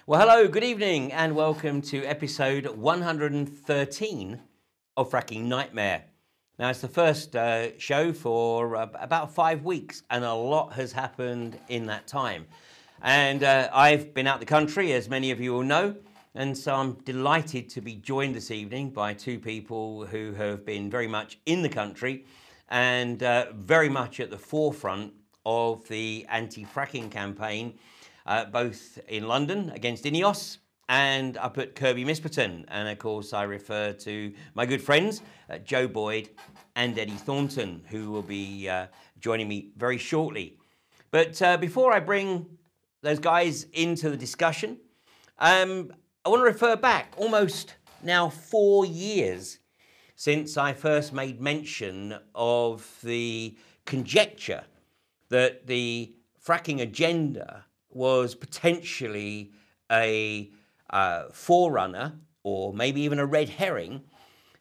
Well, hello, good evening, and welcome to episode 113 of Fracking Nightmare. Now, it's the first show for about 5 weeks, and a lot has happened in that time. And I've been out the country, as many of you will know, and so I'm delighted to be joined this evening by two people who have been very much in the country and very much at the forefront of the anti-fracking campaign, both in London against INEOS and up at Kirkby Misperton. And of course, I refer to my good friends, Joe Boyd and Eddie Thornton, who will be joining me very shortly. But before I bring those guys into the discussion, I want to refer back almost now 4 years since I first made mention of the conjecture that the fracking agenda was potentially a forerunner, or maybe even a red herring,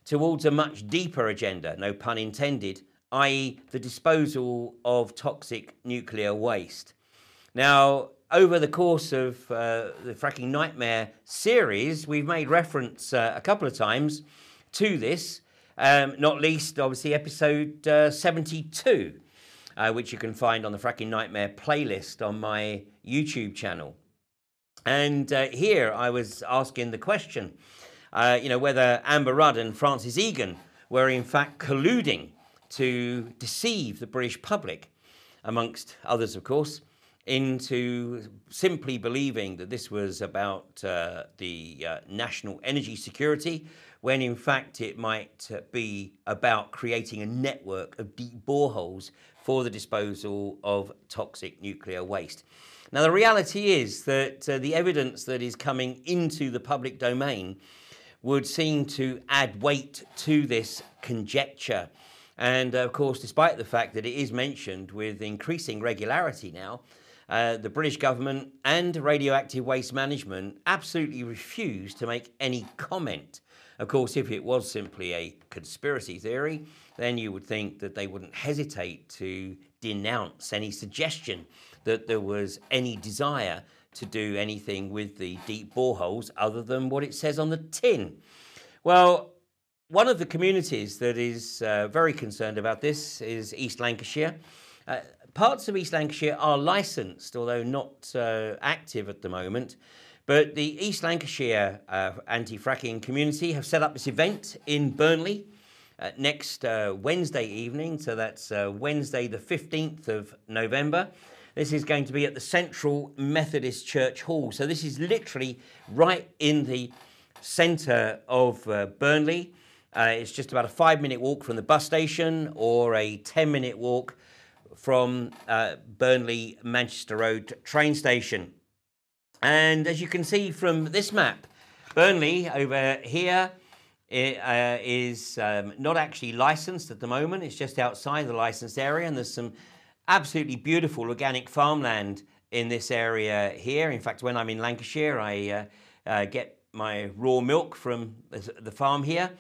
towards a much deeper agenda, no pun intended, i.e. the disposal of toxic nuclear waste. Now, over the course of the Fracking Nightmare series, we've made reference a couple of times to this, not least, obviously, episode 72, which you can find on the Fracking Nightmare playlist on my YouTube channel. And here I was asking the question, whether Amber Rudd and Francis Egan were in fact colluding to deceive the British public, amongst others, of course, into simply believing that this was about the national energy security, when in fact it might be about creating a network of deep boreholes for the disposal of toxic nuclear waste. Now, the reality is that the evidence that is coming into the public domain would seem to add weight to this conjecture. And of course, despite the fact that it is mentioned with increasing regularity now, the British government and Radioactive Waste Management absolutely refuse to make any comment. Of course, if it was simply a conspiracy theory, then you would think that they wouldn't hesitate to denounce any suggestion that there was any desire to do anything with the deep boreholes other than what it says on the tin. Well, one of the communities that is very concerned about this is East Lancashire. Parts of East Lancashire are licensed, although not active at the moment. But the East Lancashire anti-fracking community have set up this event in Burnley next Wednesday evening. So that's Wednesday the 15th of November. This is going to be at the Central Methodist Church Hall. So this is literally right in the centre of Burnley. It's just about a 5-minute walk from the bus station, or a 10-minute walk from Burnley Manchester Road train station. And as you can see from this map, Burnley over here is not actually licensed at the moment. It's just outside the licensed area, and there's some absolutely beautiful organic farmland in this area here. In fact, when I'm in Lancashire, I get my raw milk from the farm here.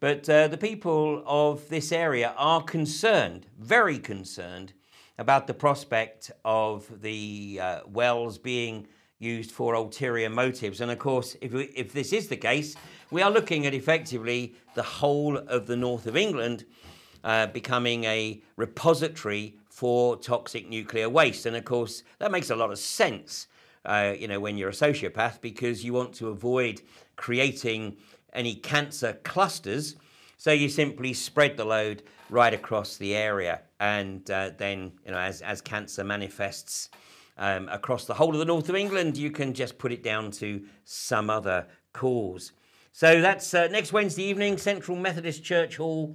But the people of this area are concerned, very concerned, about the prospect of the wells being used for ulterior motives. And of course, if this is the case, we are looking at effectively the whole of the north of England becoming a repository for toxic nuclear waste. And of course, that makes a lot of sense, when you're a sociopath, because you want to avoid creating any cancer clusters. So you simply spread the load right across the area. And then, as cancer manifests across the whole of the north of England, you can just put it down to some other cause. So that's next Wednesday evening, Central Methodist Church Hall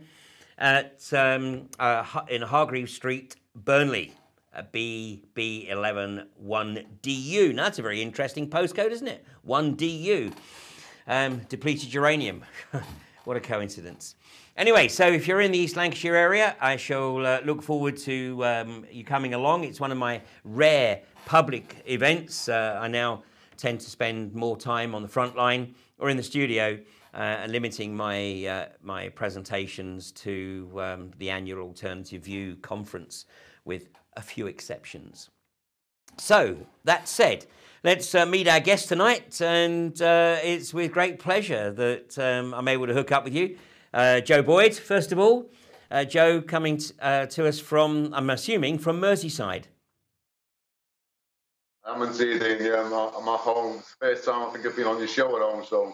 at in Hargreaves Street, Burnley, BB11 1DU. Now that's a very interesting postcode, isn't it? 1DU. Depleted uranium. What a coincidence. Anyway, so if you're in the East Lancashire area, I shall look forward to you coming along. It's one of my rare public events. I now tend to spend more time on the front line or in the studio and limiting my my presentations to the annual Alternative View conference, with a few exceptions. So, that said, let's meet our guest tonight, and it's with great pleasure that I'm able to hook up with you. Joe Boyd, first of all. Joe coming to us from, I'm assuming, from Merseyside. I'm indeed, yeah. I'm at home. First time I think I've been on your show at home, so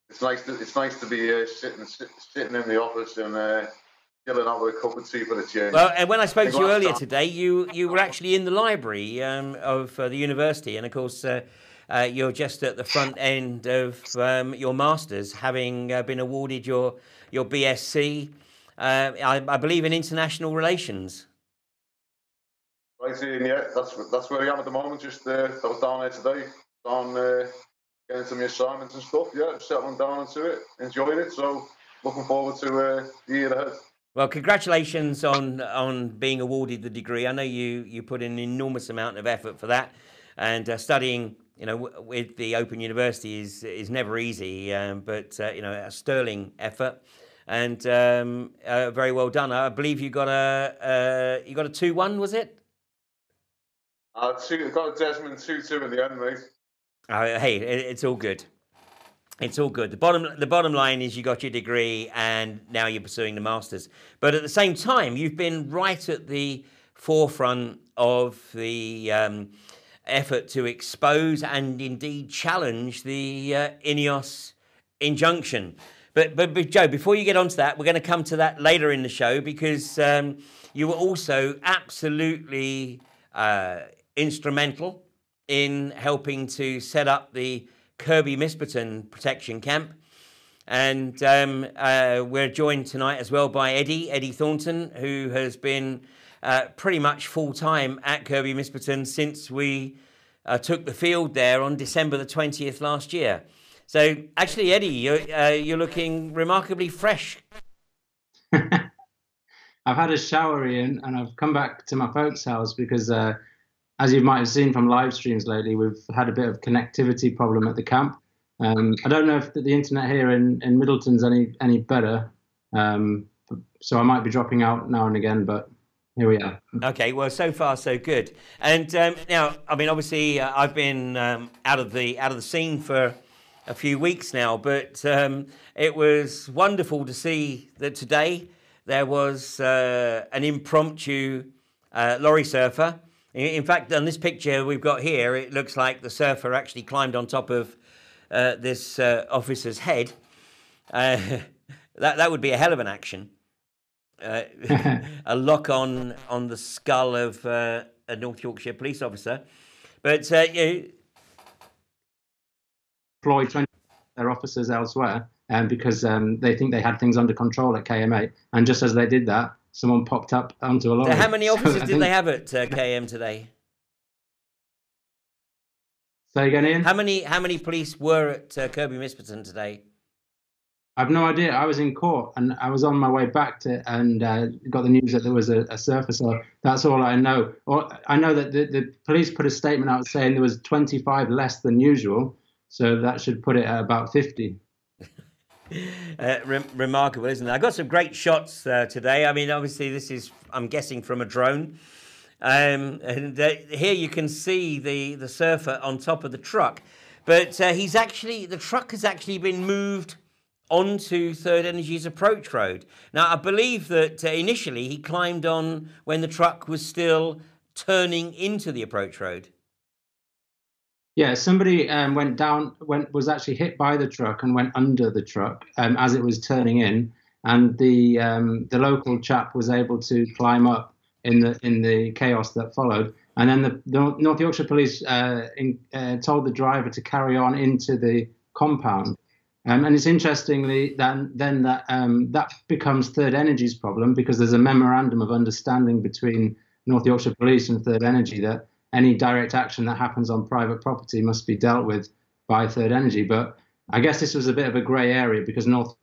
it's nice to be sitting in the office and chilling out with a cup of tea for the change. Well, and when I spoke to you earlier today, you were actually in the library of the university, and of course you're just at the front end of your masters, having been awarded your BSc, I believe, in international relations. Right, yeah, that's where I am at the moment. Just I was down there today, getting some assignments and stuff. Yeah, settling down into it, enjoying it. So looking forward to the year ahead. Well, congratulations on being awarded the degree. I know you put in an enormous amount of effort for that, and studying, you know, with the Open University is never easy, but you know, a sterling effort, and very well done. I believe you got a 2-1, was it? I got a Desmond 2-2 in the end, mate. Hey, it's all good. It's all good. The bottom line is you got your degree and now you're pursuing the masters. But at the same time, you've been right at the forefront of the effort to expose and indeed challenge the INEOS Injunction. But Joe, before you get onto that, we're going to come to that later in the show, because you were also absolutely instrumental in helping to set up the Kirby Misperton protection camp, and we're joined tonight as well by Eddie Thornton, who has been pretty much full-time at Kirby Misperton since we took the field there on December the 20th last year. So actually, Eddie, you're looking remarkably fresh. I've had a shower, Ian, and I've come back to my folks' house because as you might have seen from live streams lately, we've had a bit of connectivity problem at the camp. I don't know if the internet here in Middleton's any better, so I might be dropping out now and again, but here we are. Okay, well, so far so good. And now, I mean, obviously, I've been out of the scene for a few weeks now, but it was wonderful to see that today there was an impromptu lorry surfer. In fact, on this picture we've got here, it looks like the surfer actually climbed on top of this officer's head. That would be a hell of an action. A lock on the skull of a North Yorkshire police officer. But deploy 20 their officers elsewhere, because they think they had things under control at KM8, and just as they did that, someone popped up onto a lorry. So how many officers did they have at KM today? Say again, Ian? How many police were at Kirby Misperton today? I've no idea. I was in court and I was on my way back and got the news that there was a surfer. So that's all I know. I know that the police put a statement out saying there was 25 less than usual. So that should put it at about 50. Remarkable, isn't it? I got some great shots today. I mean, obviously, this is, I'm guessing, from a drone. And here you can see the surfer on top of the truck. But the truck has actually been moved onto Third Energy's approach road. Now, I believe that initially he climbed on when the truck was still turning into the approach road. Yeah, somebody was actually hit by the truck and went under the truck as it was turning in, and the local chap was able to climb up in the chaos that followed. And then the North Yorkshire Police told the driver to carry on into the compound. And it's interestingly that then that becomes Third Energy's problem, because there's a memorandum of understanding between North Yorkshire Police and Third Energy that any direct action that happens on private property must be dealt with by Third Energy. But I guess this was a bit of a grey area because North.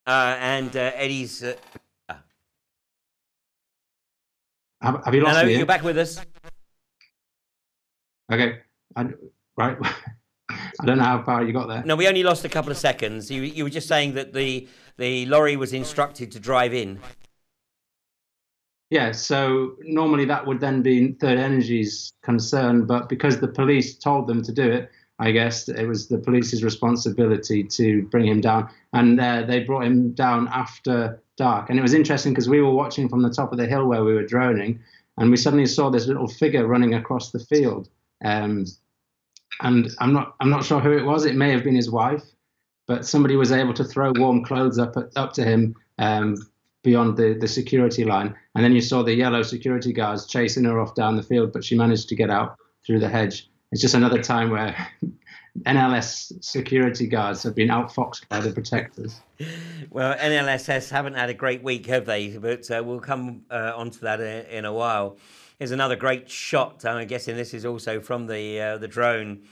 Eddie's. Have you lost me? You're back with us. Okay, right. I don't know how far you got there. No, we only lost a couple of seconds. You were just saying that the lorry was instructed to drive in. Yeah, so normally that would then be Third Energy's concern, but because the police told them to do it, I guess it was the police's responsibility to bring him down. And they brought him down after dark. And it was interesting because we were watching from the top of the hill where we were droning, and we suddenly saw this little figure running across the field. And I'm not sure who it was. It may have been his wife, but somebody was able to throw warm clothes up to him beyond the security line. And then you saw the yellow security guards chasing her off down the field, but she managed to get out through the hedge. It's just another time where NLS security guards have been outfoxed by the protectors. Well, NLSS haven't had a great week, have they? But we'll come onto that in a while. Here's another great shot. I'm guessing this is also from the drone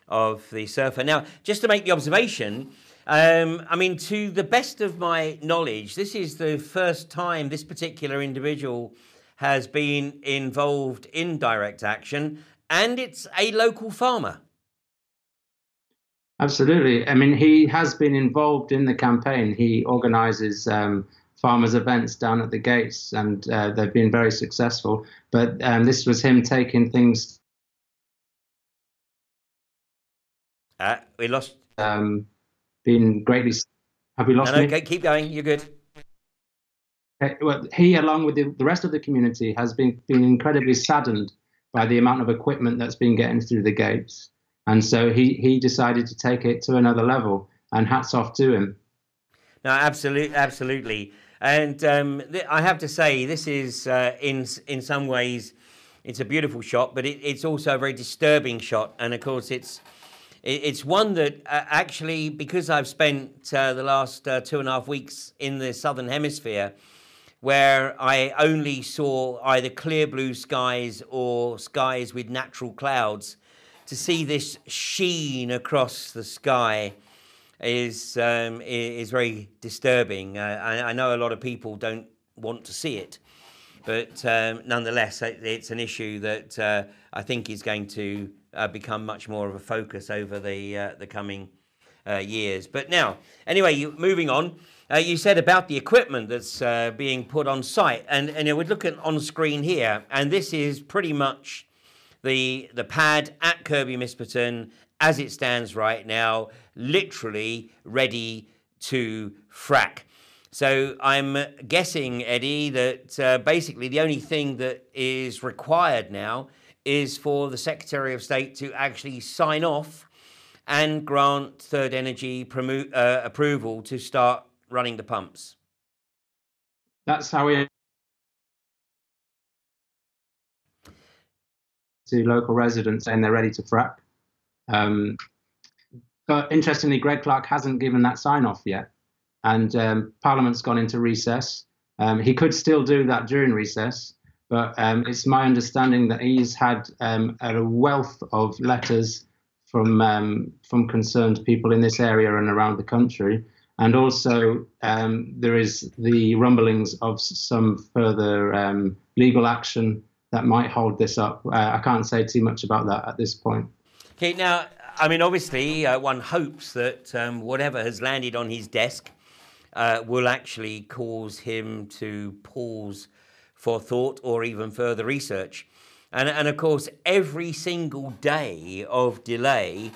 of the surfer. Now, just to make the observation, I mean, to the best of my knowledge, this is the first time this particular individual has been involved in direct action, and it's a local farmer. Absolutely. I mean, he has been involved in the campaign. He organises farmers' events down at the gates, and they've been very successful. But this was him taking things. We lost. Been greatly. Have we lost me? Okay, keep going. You're good. Well, he, along with the rest of the community, has been incredibly saddened by the amount of equipment that's been getting through the gates. And so he decided to take it to another level, and hats off to him. No, absolutely. And I have to say, this is, in some ways, it's a beautiful shot, but it's also a very disturbing shot. And of course, it's one that actually, because I've spent the last 2.5 weeks in the Southern Hemisphere, where I only saw either clear blue skies or skies with natural clouds, to see this sheen across the sky is very disturbing. I know a lot of people don't want to see it, but nonetheless, it's an issue that I think is going to become much more of a focus over the coming years. But now, anyway, moving on. You said about the equipment that's being put on site, and we're looking on screen here, and this is pretty much the pad at Kirby Misperton as it stands right now, literally ready to frack. So I'm guessing, Eddie, that basically the only thing that is required now is for the Secretary of State to actually sign off and grant Third Energy approval to start running the pumps. That's how we to local residents saying they're ready to frack. But interestingly, Greg Clark hasn't given that sign-off yet, and Parliament's gone into recess. He could still do that during recess, but it's my understanding that he's had a wealth of letters from concerned people in this area and around the country. And also, there is the rumblings of some further legal action that might hold this up. I can't say too much about that at this point. Okay, now, I mean, obviously, one hopes that whatever has landed on his desk will actually cause him to pause for thought or even further research. And of course, every single day of delay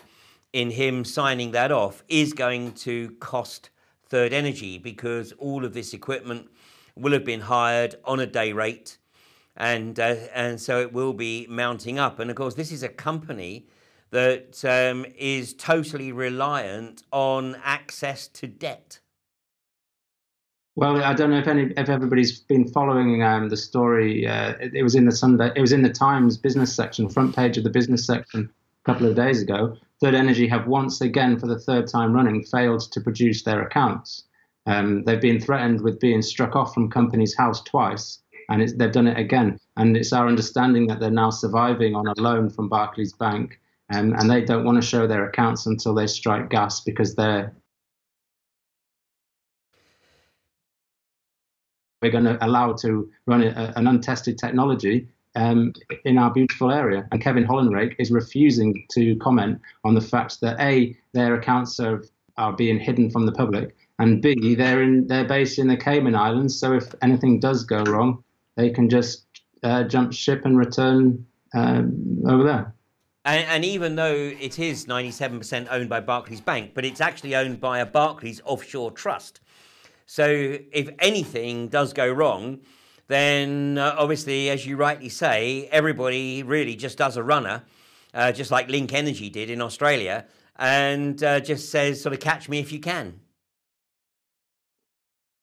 in him signing that off is going to cost Third Energy, because all of this equipment will have been hired on a day rate, and so it will be mounting up. And of course, this is a company that is totally reliant on access to debt. Well, I don't know if everybody's been following the story. It was in the Times business section, front page of the business section, a couple of days ago, Third Energy have once again, for the third time running, failed to produce their accounts. They've been threatened with being struck off from Companies House twice, and they've done it again. And it's our understanding that they're now surviving on a loan from Barclays Bank, and they don't want to show their accounts until they strike gas, because we're going to allow to run an untested technology in our beautiful area. And Kevin Hollinrake is refusing to comment on the fact that A, their accounts are being hidden from the public, and B, they're based in the Cayman Islands, so if anything does go wrong, they can just jump ship and return over there. And even though it is 97% owned by Barclays Bank, but it's actually owned by a Barclays offshore trust. So if anything does go wrong, then obviously, as you rightly say, everybody really just does a runner, just like Link Energy did in Australia, and just says, sort of, catch me if you can.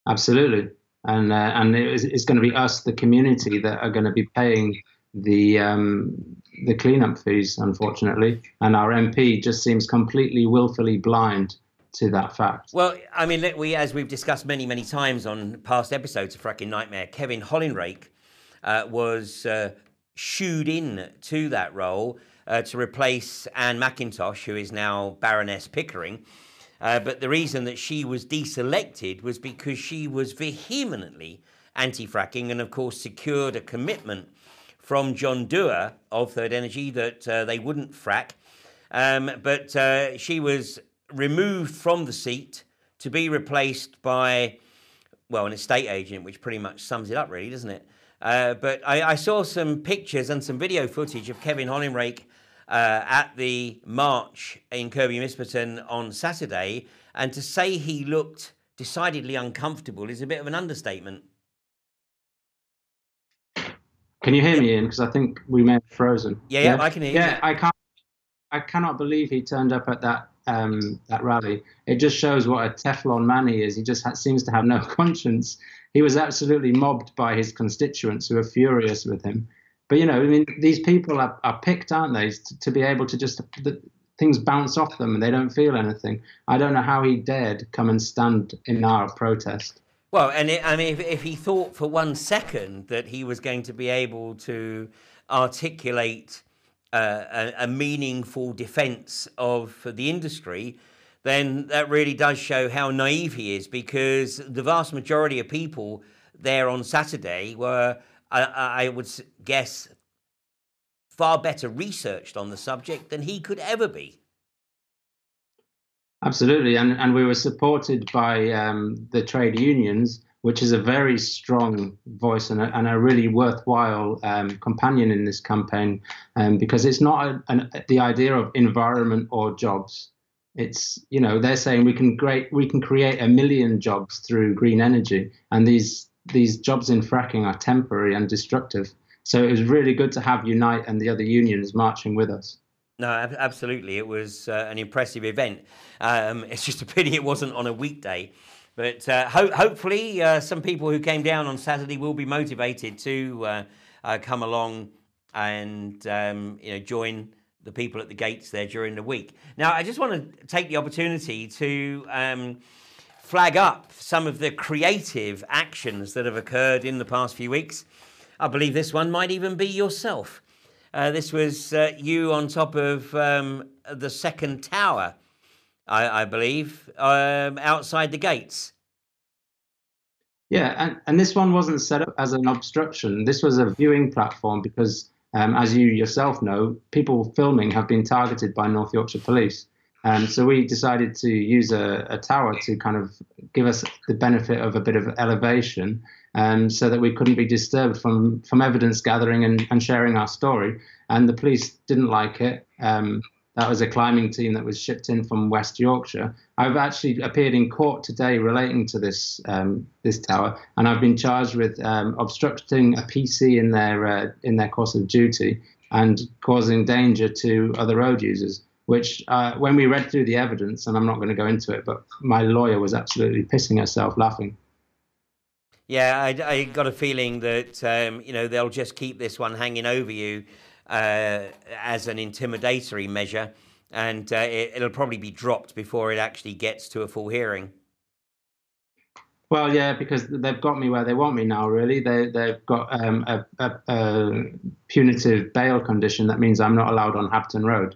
Absolutely. And it's going to be us, the community, that are going to be paying the cleanup fees, unfortunately. And our MP just seems completely willfully blind to that fact. Well, I mean, as we've discussed many, many times on past episodes of Fracking Nightmare, Kevin Hollinrake was shooed in to that role to replace Anne McIntosh, who is now Baroness Pickering. But the reason that she was deselected was because she was vehemently anti-fracking and, of course, secured a commitment from John Dewar of Third Energy that they wouldn't frack. But she was removed from the seat to be replaced by, well, an estate agent, which pretty much sums it up, really, doesn't it? But I saw some pictures and some video footage of Kevin Hollinrake at the march in Kirby Misperton on Saturday, and to say he looked decidedly uncomfortable is a bit of an understatement. Can you hear me, Ian? Because I think we may have frozen. Yeah, I can hear you. Yeah, I cannot believe he turned up at that rally. It just shows what a Teflon man he is. He just seems to have no conscience. He was absolutely mobbed by his constituents who are furious with him. But, you know, I mean, these people are picked, aren't they, to be able to just, things bounce off them and they don't feel anything. I don't know how he dared come and stand in our protest. Well, and I mean, if he thought for 1 second that he was going to be able to articulate a meaningful defence of the industry, then that really does show how naive he is, because the vast majority of people there on Saturday were, I would guess, far better researched on the subject than he could ever be. Absolutely, and we were supported by the trade unions, which is a very strong voice and a really worthwhile companion in this campaign, because it's not the idea of environment or jobs. It's, you know, they're saying we can create 1 million jobs through green energy, and these jobs in fracking are temporary and destructive. So it was really good to have Unite and the other unions marching with us. No, absolutely. It was an impressive event. It's just a pity it wasn't on a weekday. But hopefully some people who came down on Saturday will be motivated to come along and join the people at the gates there during the week. Now, I just want to take the opportunity to flag up some of the creative actions that have occurred in the past few weeks. I believe this one might even be yourself. This was you on top of the second tower, I believe, outside the gates. Yeah, and this one wasn't set up as an obstruction. This was a viewing platform because, as you yourself know, people filming have been targeted by North Yorkshire Police. So we decided to use a tower to kind of give us the benefit of a bit of elevation, so that we couldn't be disturbed from evidence gathering and sharing our story. And the police didn't like it. That was a climbing team that was shipped in from West Yorkshire. I've actually appeared in court today relating to this tower, and I've been charged with obstructing a PC in their course of duty and causing danger to other road users. Which, when we read through the evidence, and I'm not going to go into it, but my lawyer was absolutely pissing herself laughing. Yeah, I got a feeling that they'll just keep this one hanging over you as an intimidatory measure, and it'll probably be dropped before it actually gets to a full hearing. Well, yeah, because they've got me where they want me now, really. They've got a punitive bail condition that means I'm not allowed on Hapton Road.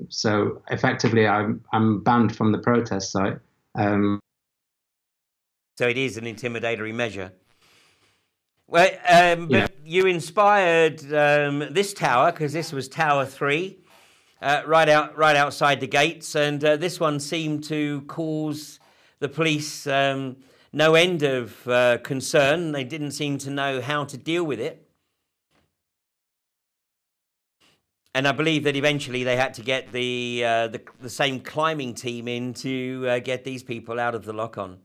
So effectively, I'm banned from the protest site. So it is an intimidatory measure. Well, but you inspired this tower, because this was Tower 3, right outside the gates, and this one seemed to cause the police no end of concern. They didn't seem to know how to deal with it. And I believe that eventually they had to get the same climbing team in to get these people out of the lock-on.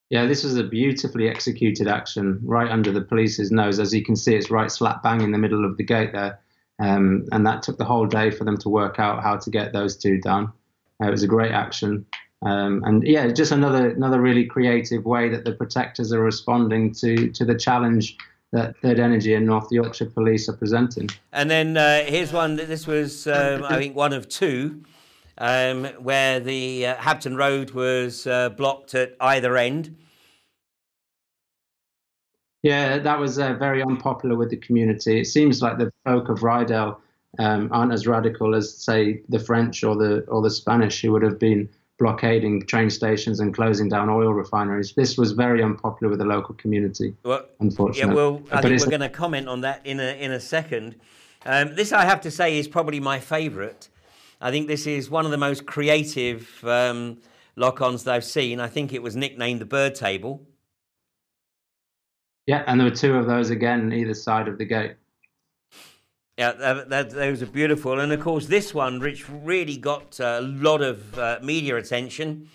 Yeah, this was a beautifully executed action right under the police's nose. As you can see, it's right slap bang in the middle of the gate there. And that took the whole day for them to work out how to get those two down. It was a great action. And yeah, just another really creative way that the protectors are responding to the challenge that Third Energy and North Yorkshire Police are presenting. And then here's one. This was, I think, one of two, where the Hapton Road was blocked at either end. Yeah, that was very unpopular with the community. It seems like the folk of Rydell aren't as radical as, say, the French or the Spanish, who would have been blockading train stations and closing down oil refineries. This was very unpopular with the local community, well, unfortunately. Yeah, well, I think we're going to comment on that in a second. This, I have to say, is probably my favourite. I think this is one of the most creative lock-ons that I've seen. I think it was nicknamed the Bird Table. Yeah, and there were two of those again either side of the gate. Yeah, those are beautiful. And of course, this one, which really got a lot of media attention.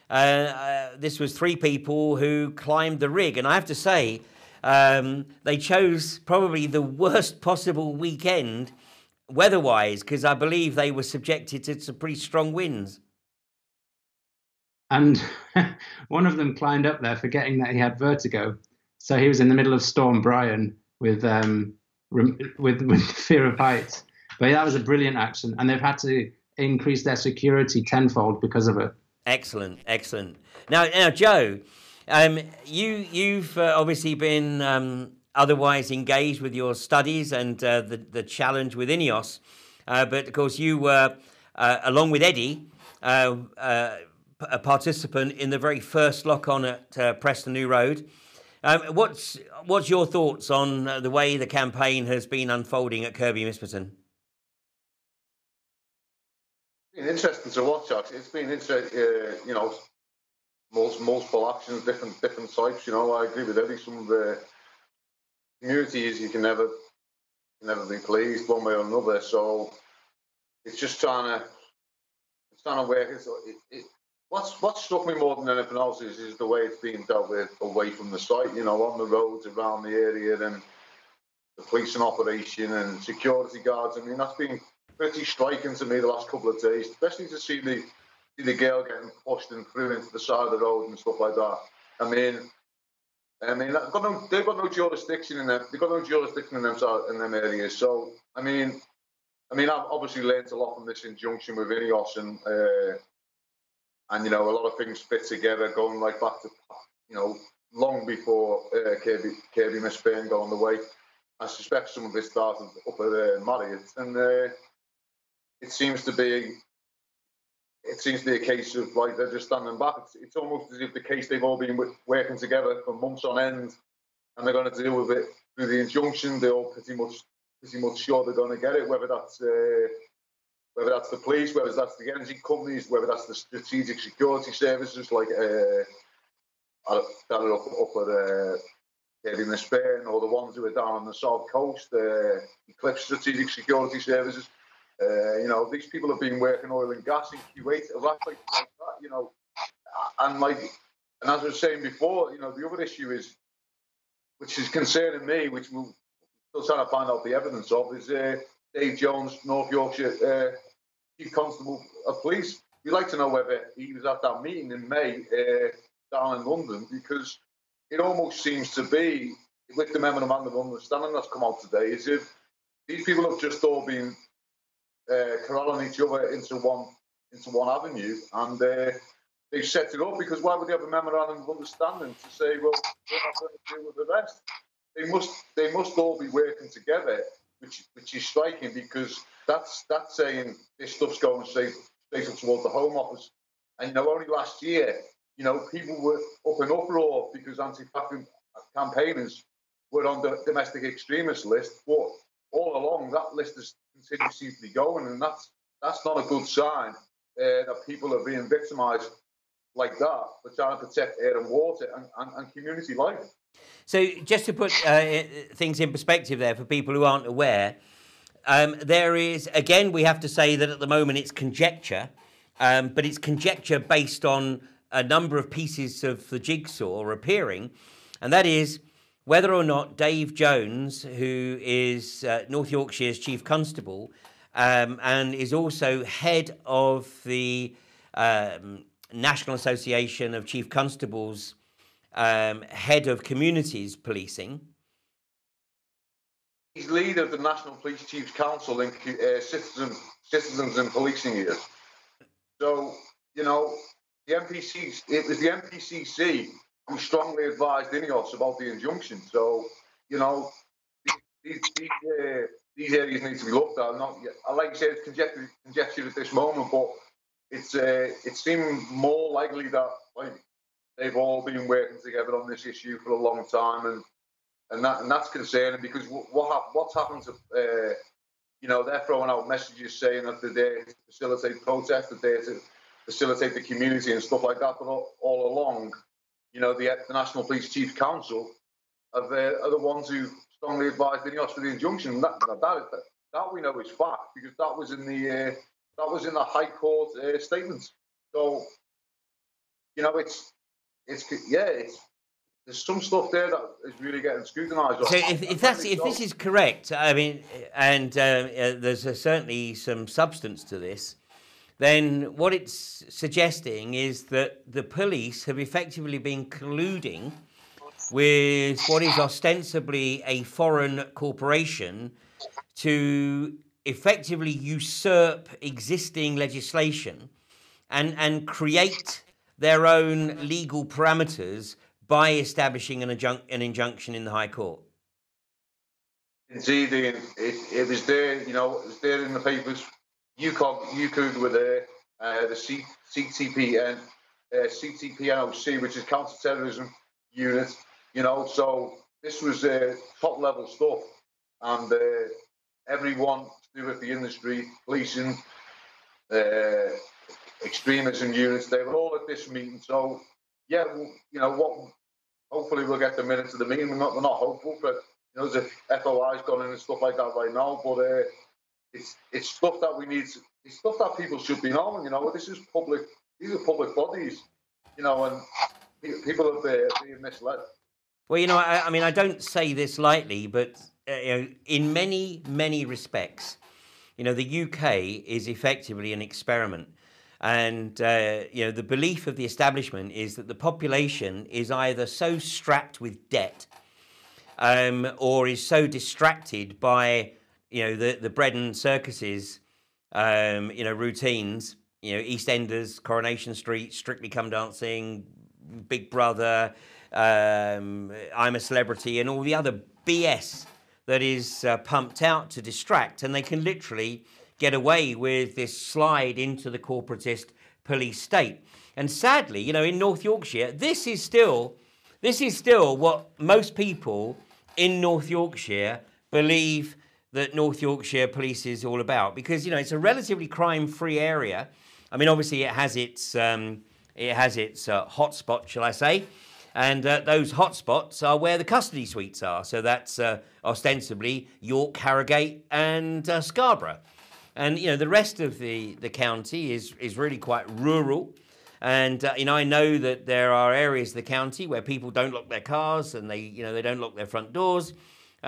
This was three people who climbed the rig. And I have to say, they chose probably the worst possible weekend weather-wise, because I believe they were subjected to some pretty strong winds. And one of them climbed up there forgetting that he had vertigo. So he was in the middle of Storm Brian with fear of heights. But yeah, that was a brilliant action, and they've had to increase their security tenfold because of it. Excellent, excellent. Now, Joe, you've obviously been otherwise engaged with your studies and the challenge with INEOS, but of course you were, along with Eddie, a participant in the very first lock-on at Preston New Road. What's your thoughts on the way the campaign has been unfolding at Kirkby Misperton? It's been interesting to watch, actually. It's been interesting, you know, multiple actions, different types. You know, I agree with Eddie. Some of the communities you can never be pleased one way or another. So it's just trying to work. What struck me more than anything else is the way it's being dealt with away from the site, you know, on the roads around the area, and the policing operation and security guards. I mean, that's been pretty striking to me the last couple of days, especially to see the girl getting pushed and through into the side of the road and stuff like that. I mean, they've got no jurisdiction in them. They've got no jurisdiction in them areas. So, I mean, I've obviously learned a lot from this injunction with INEOS, and you know, a lot of things fit together, going right back to, you know, long before Kirkby Misperton got on the way. I suspect some of it started up at Marriott, and it seems to be a case of, like, they're just standing back. It's almost as if the case they've all been working together for months on end, and they're going to deal with it through the injunction. They're all pretty much sure they're going to get it, whether that's the police, whether that's the energy companies, whether that's the strategic security services like that are up at Kirkby Misperton, or the ones who are down on the south coast, Eclipse Strategic Security Services. You know, these people have been working oil and gas in Kuwait, Iraq, like that, you know. And as I was saying before, you know, the other issue is, which is concerning me, which we're still trying to find out the evidence of, is Dave Jones, North Yorkshire Chief Constable of Police. We'd like to know whether he was at that meeting in May down in London, because it almost seems to be with the memorandum of understanding that's come out today, is if these people have just all been corralling each other into one avenue, and they've set it up because why would they have a memorandum of understanding to say, well, we're not going to deal with the rest? They must all be working together, which is striking, because that's saying this stuff's going straight up towards the Home Office. And only last year, people were up in uproar because anti-fracking campaigners were on the domestic extremist list, but all along that list has continued to be going, and that's not a good sign that people are being victimised like that for trying to protect air and water and community life. So just to put things in perspective there for people who aren't aware, there is, again, we have to say that at the moment it's conjecture, but it's conjecture based on a number of pieces of the jigsaw appearing, and that is whether or not Dave Jones, who is North Yorkshire's Chief Constable and is also head of the National Association of Chief Constables, head of communities policing. He's leader of the National Police Chiefs Council in Citizens and Policing Years. So, the NPCC, it was the NPCC who strongly advised INEOS about the injunction. So, these areas need to be looked at. I like you said, it's conjecture at this moment, but it's seeming more likely that they've all been working together on this issue for a long time, and that's concerning, because what's happened to they're throwing out messages saying that they're there to facilitate protests, they're there to facilitate the community and stuff like that, but all along, the National Police Chiefs Council are the ones who strongly advised INEOS for the injunction. That we know is fact, because that was in the High Court statements. So there's some stuff there that is really getting scrutinised. So if this is correct, I mean, and there's certainly some substance to this, then what it's suggesting is that the police have effectively been colluding with what is ostensibly a foreign corporation to effectively usurp existing legislation and create their own legal parameters by establishing an injunction in the High Court. Indeed, Ian, it was there. It was there in the papers. UCOG were there. The CTPNOC, which is counter-terrorism unit. So this was top level stuff, and everyone to do with the industry, policing, extremism units, they were all at this meeting. So yeah, hopefully we'll get the minutes of the meeting. We're not hopeful, but there's a FOI's gone in and stuff like that right now. But it's stuff that we need. It's stuff that people should be knowing. This is public. These are public bodies. And people are being misled. Well, I mean, I don't say this lightly, but in many respects, the UK is effectively an experiment. And, the belief of the establishment is that the population is either so strapped with debt or is so distracted by, the bread and circuses, routines, EastEnders, Coronation Street, Strictly Come Dancing, Big Brother, I'm a Celebrity, and all the other BS that is pumped out to distract, and they can literally get away with this slide into the corporatist police state. And sadly, in North Yorkshire, this is still what most people in North Yorkshire believe that North Yorkshire police is all about, because it's a relatively crime-free area. I mean, obviously it has its hotspot, shall I say, and those hotspots are where the custody suites are. So that's ostensibly York, Harrogate, and Scarborough. And the rest of the county is really quite rural. And I know that there are areas of the county where people don't lock their cars and they don't lock their front doors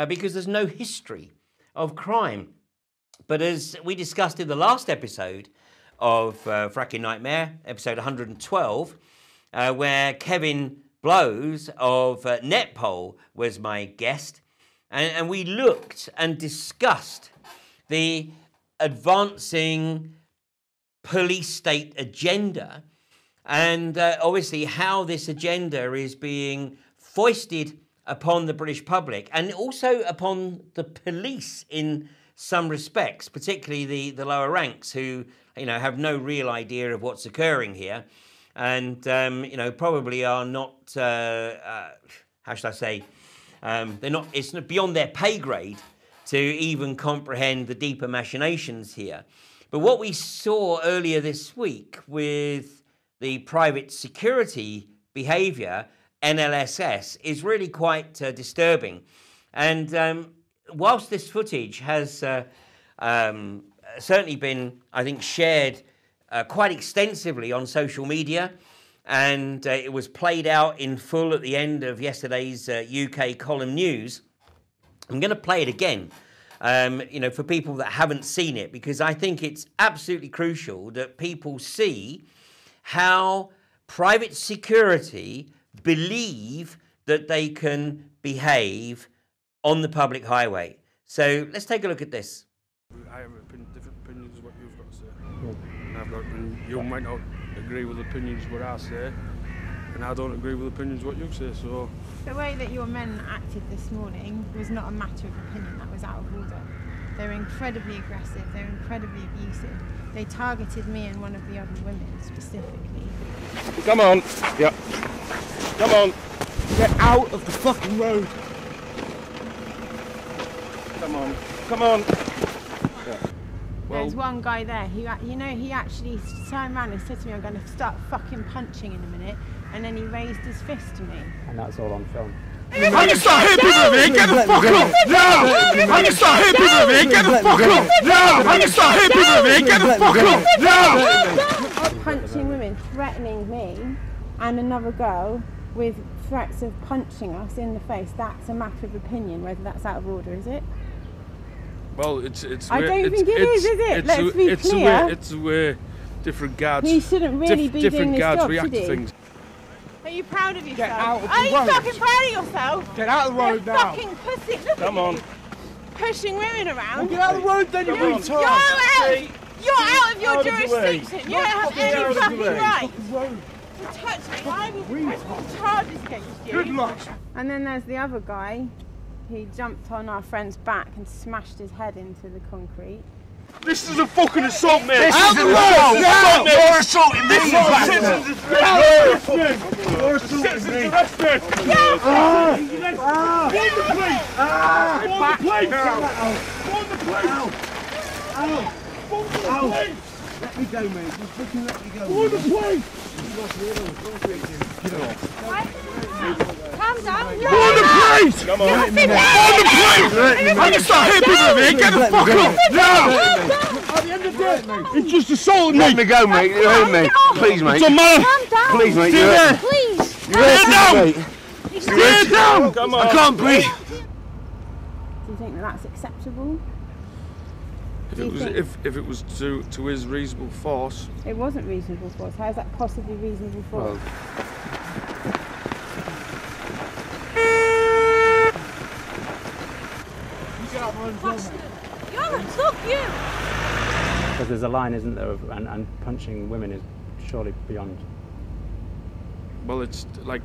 because there's no history of crime. But as we discussed in the last episode of Fracking Nightmare, episode 112, where Kevin Blows of Netpol was my guest, and we looked and discussed the advancing police state agenda, and obviously how this agenda is being foisted upon the British public and also upon the police in some respects, particularly the lower ranks, who have no real idea of what's occurring here, and probably are not how should I say, they're not. It's beyond their pay grade to even comprehend the deeper machinations here. But what we saw earlier this week with the private security behaviour, NLSS, is really quite disturbing. And whilst this footage has certainly been, I think, shared quite extensively on social media, and it was played out in full at the end of yesterday's UK column news, I'm going to play it again, for people that haven't seen it, because I think it's absolutely crucial that people see how private security believe that they can behave on the public highway. So let's take a look at this. I have different opinions of what you've got to say. And you might not agree with opinions what I say, and I don't agree with opinions what you say. So the way that your men acted this morning was not a matter of opinion, that was out of order. They were incredibly aggressive, they were incredibly abusive. They targeted me and one of the other women specifically. come on, yeah, come on, Get out of the fucking road. come on, come on. Yeah. Well, There's one guy there who, he actually turned around and said to me, I'm going to start fucking punching in a minute, and then he raised his fist to me. And that's all on film. I'm gonna start hitting people with it, get the fuck off! No! I'm gonna start hitting people with it, get the fuck off! No! I'm gonna start hitting people with it, get the fuck off! No! Punching women, threatening me and another girl with threats of punching us in the face, that's a matter of opinion, whether that's out of order, is it? well, it's. I don't think it is it? Let's be clear. It's a way different guards. He shouldn't really be doing different this guards job, react should to he? things. Are you proud of yourself? Get out of the Are you road. fucking proud of yourself? Get out of the road You're now. fucking pussy. Look Come at on. you. Pushing women around. Get out of the road then, you You're retard. out. You're out of your Out of the way. jurisdiction. You don't have any out of the fucking way. right Road. to touch me. I will press charges against you. Good luck. And then there's the other guy. He jumped on our friend's back and smashed his head into the concrete. This is a fucking assault, mate. This is an assault! No! You're assaulting me! You're assaulting me! Let me go, mate. Just fucking let me go. Warn the police! Calm down. Warn the police! Come on. Warn the police! I'm gonna start hitting people with it. Get the fuck off! No! At the end of the day, it's just assaulting me. Let me go, mate. You heard me. Please, mate. It's a man. Calm down. Please, mate. Stay You there. Please. hurt me, mate. Stay down. Come on. I can't breathe. Do you think that that's acceptable? If it was to his reasonable force. It wasn't reasonable force. How is that possibly reasonable force? Because there's a line, isn't there, and punching women is surely beyond. Well, it's like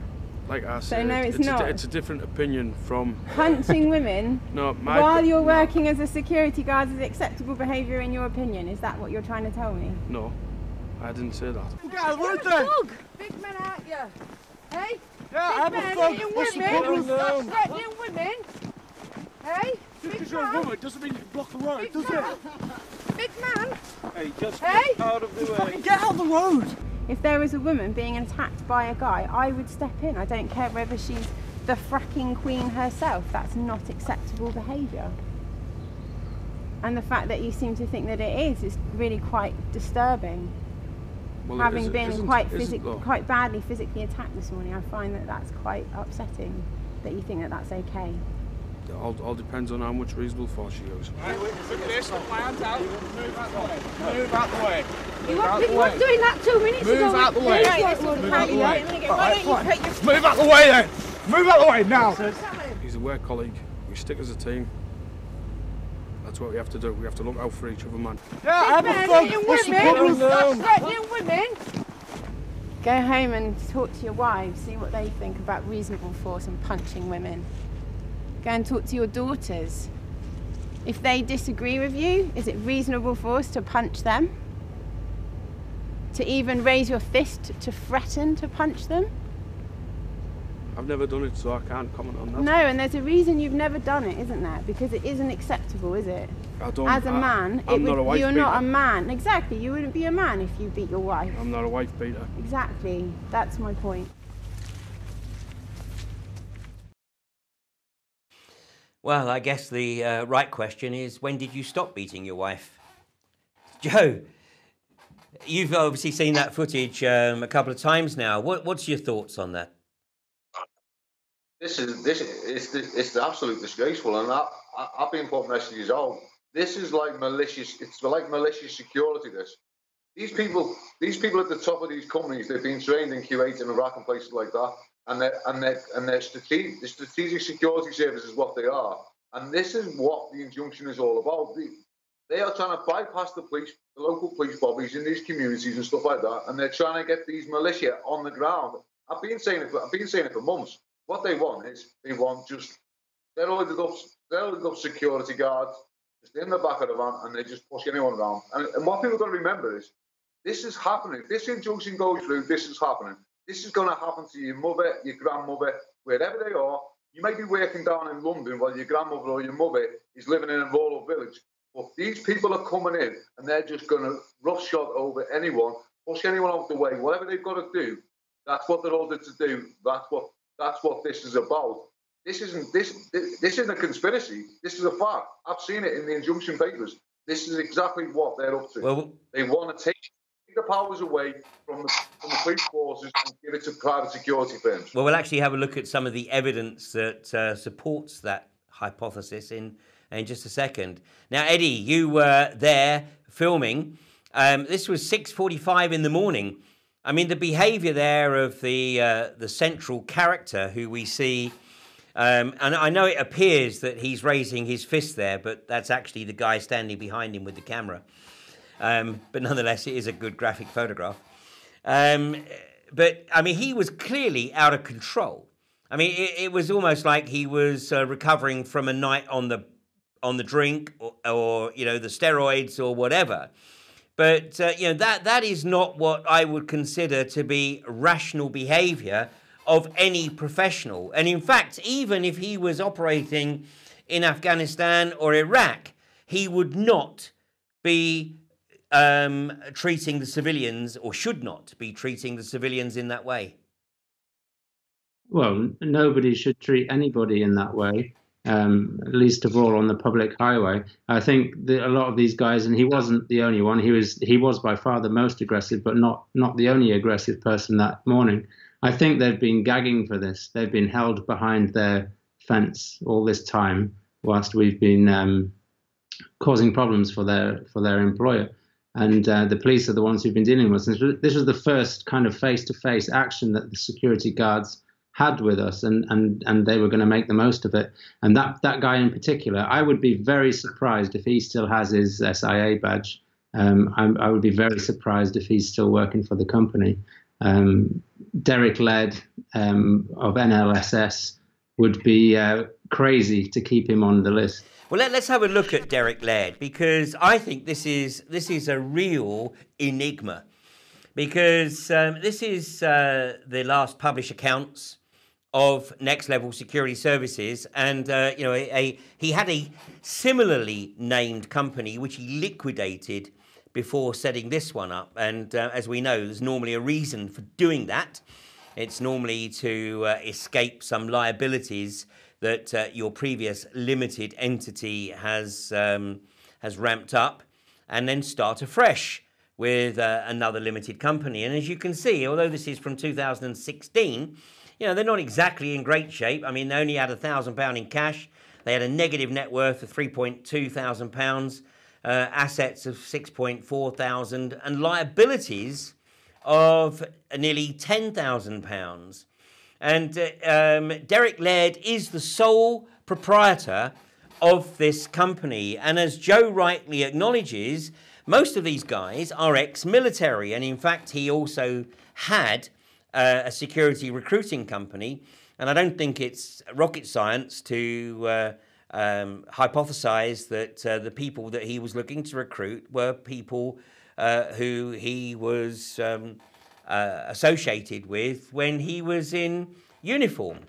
I said. no, it's not. It's a different opinion from. Punching women No, my. while you're working as a security guard is acceptable behaviour in your opinion. Is that what you're trying to tell me? No, I didn't say that. Get out of the road then. Big men out you. Hey? Yeah, I'm a thug. What's the problem? Stop threatening women. Hey? Just because you're a woman doesn't mean you can block the road, does it? Big man. Hey, just Hey? get out of the way. Get out of the road. If there was a woman being attacked by a guy, I would step in. I don't care whether she's the fracking queen herself. That's not acceptable behaviour. And the fact that you seem to think that it is really quite disturbing. Well, Having been quite badly physically attacked this morning, I find that that's quite upsetting. That you think that that's okay. All depends on how much reasonable force you use. Right, look at this, put my hands out. Move out the way. Move out the way. You weren't doing that 2 minutes ago. Move out the way. Move out the way. Move out the way then. Move out the way now. He's a work colleague. We stick as a team. That's what we have to do. We have to look out for each other, man. Yeah, have a fun. What's the problem? Stop threatening women. Go home and talk to your wives, see what they think about reasonable force and punching women. Go and talk to your daughters. If they disagree with you, is it reasonable force to punch them? To even raise your fist to threaten to punch them? I've never done it, so I can't comment on that. No, and there's a reason you've never done it, isn't there? Because it isn't acceptable, is it? As a man, you're not a man. Exactly, you wouldn't be a man if you beat your wife. I'm not a wife beater. Exactly, that's my point. Well, I guess the right question is, when did you stop beating your wife? Joe, you've obviously seen that footage a couple of times now. What's your thoughts on that? It's absolutely disgraceful, and I've been putting messages out. This is like malicious. It's like malicious security. These people at the top of these companies, they've been trained in Kuwait and Iraq and places like that, and their strategic security service is what they are. And this is what the injunction is all about. They are trying to bypass the police, the local police bodies in these communities and stuff like that, and they're trying to get these militia on the ground. I've been saying it for months. What they want just steroided up security guards just in the back of the van, and they just push anyone around. And what people got to remember is this is happening. If this injunction goes through, this is happening. This is going to happen to your mother, your grandmother, wherever they are. You may be working down in London while your grandmother or your mother is living in a rural village. But these people are coming in, and they're just going to roughshod over anyone, push anyone out the way. Whatever they've got to do, that's what they're ordered to do. That's what this is about. This isn't a conspiracy. This is a fact. I've seen it in the injunction papers. This is exactly what they're up to. Well, they want to take the powers away from the police forces and give it to private security firms. Well, we'll actually have a look at some of the evidence that supports that hypothesis in just a second. Now, Eddie, you were there filming. This was 6:45 in the morning. I mean, the behaviour there of the central character who we see, and I know it appears that he's raising his fist there, but that's actually the guy standing behind him with the camera. But nonetheless, it is a good graphic photograph. But, I mean, he was clearly out of control. I mean, it was almost like he was recovering from a night on the drink or you know, the steroids or whatever. But, you know, that is not what I would consider to be rational behaviour of any professional. And in fact, even if he was operating in Afghanistan or Iraq, he would not be treating the civilians, or should not be treating the civilians in that way. Well, nobody should treat anybody in that way. Least of all on the public highway. I think that a lot of these guys, and he wasn't the only one, he was by far the most aggressive, but not the only aggressive person that morning. I think they've been gagging for this. They've been held behind their fence all this time whilst we've been causing problems for their employer. And the police are the ones who've been dealing with this. This was the first kind of face-to-face action that the security guards had with us, and they were going to make the most of it. And that guy in particular, I would be very surprised if he still has his SIA badge. I would be very surprised if he's still working for the company. Derek Led of NLSS would be crazy to keep him on the list. Well, let's have a look at Derek Laird, because I think this is a real enigma. Because this is the last published accounts of Next Level Security Services, and you know, he had a similarly named company which he liquidated before setting this one up. And as we know, there's normally a reason for doing that. It's normally to escape some liabilities that your previous limited entity has ramped up, and then start afresh with another limited company. And as you can see, although this is from 2016, you know, they're not exactly in great shape. I mean, they only had £1,000 in cash. They had a negative net worth of £3.2 thousand, assets of £6.4 thousand, and liabilities of nearly £10,000. And Derek Laird is the sole proprietor of this company. And as Joe rightly acknowledges, most of these guys are ex-military. And in fact, he also had a security recruiting company. And I don't think it's rocket science to hypothesize that the people that he was looking to recruit were people who he was associated with when he was in uniform.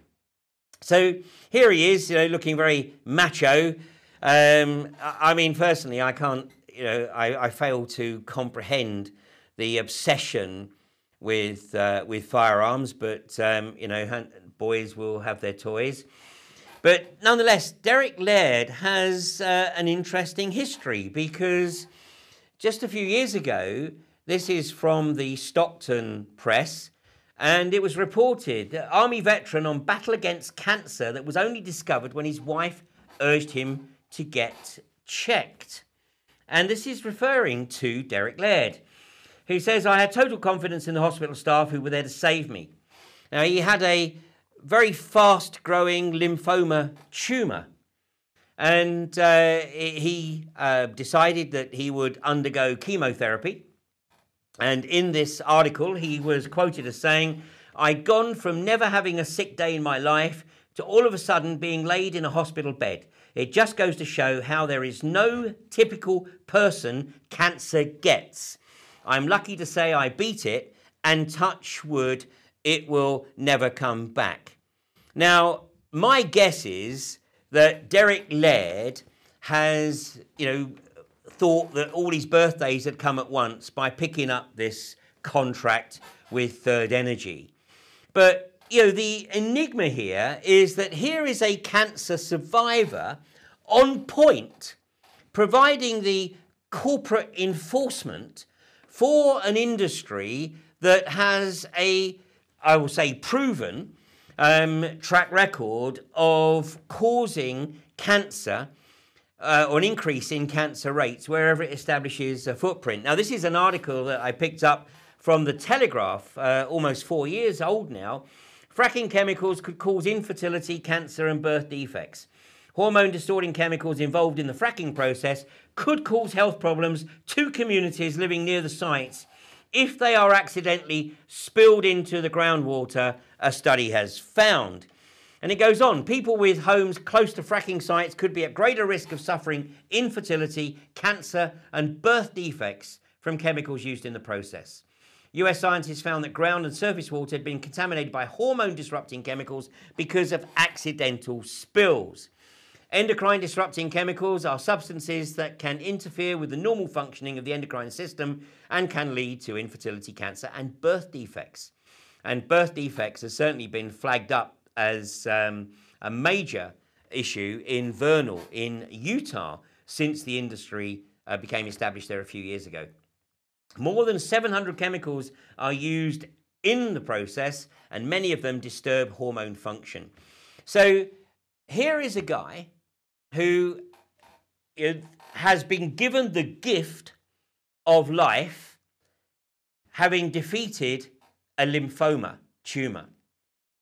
So here he is, looking very macho. I mean, personally, I can't, I fail to comprehend the obsession with firearms, but boys will have their toys. But nonetheless, Derek Laird has an interesting history, because just a few years ago, this is from the Stockton Press, and it was reported that Army veteran on battle against cancer that was only discovered when his wife urged him to get checked. And this is referring to Derek Laird, who says, "I had total confidence in the hospital staff who were there to save me." Now, he had a very fast-growing lymphoma tumour, and he decided that he would undergo chemotherapy. And in this article, he was quoted as saying, "I'd gone from never having a sick day in my life to all of a sudden being laid in a hospital bed. It just goes to show how there is no typical person cancer gets. I'm lucky to say I beat it, and touch wood, it will never come back." Now, my guess is that Derek Laird has, thought that all his birthdays had come at once by picking up this contract with Third Energy. But, the enigma here is that here is a cancer survivor on point, providing the corporate enforcement for an industry that has a, I will say, proven track record of causing cancer or an increase in cancer rates wherever it establishes a footprint. Now, this is an article that I picked up from the Telegraph, almost 4 years old now. Fracking chemicals could cause infertility, cancer, and birth defects. Hormone-distorting chemicals involved in the fracking process could cause health problems to communities living near the sites if they are accidentally spilled into the groundwater, a study has found. And it goes on, people with homes close to fracking sites could be at greater risk of suffering infertility, cancer, and birth defects from chemicals used in the process. US scientists found that ground and surface water had been contaminated by hormone-disrupting chemicals because of accidental spills. Endocrine-disrupting chemicals are substances that can interfere with the normal functioning of the endocrine system and can lead to infertility, cancer, and birth defects. And birth defects has certainly been flagged up as a major issue in Vernal, in Utah, since the industry became established there a few years ago. More than 700 chemicals are used in the process, and many of them disturb hormone function. So here is a guy who has been given the gift of life, having defeated a lymphoma tumour.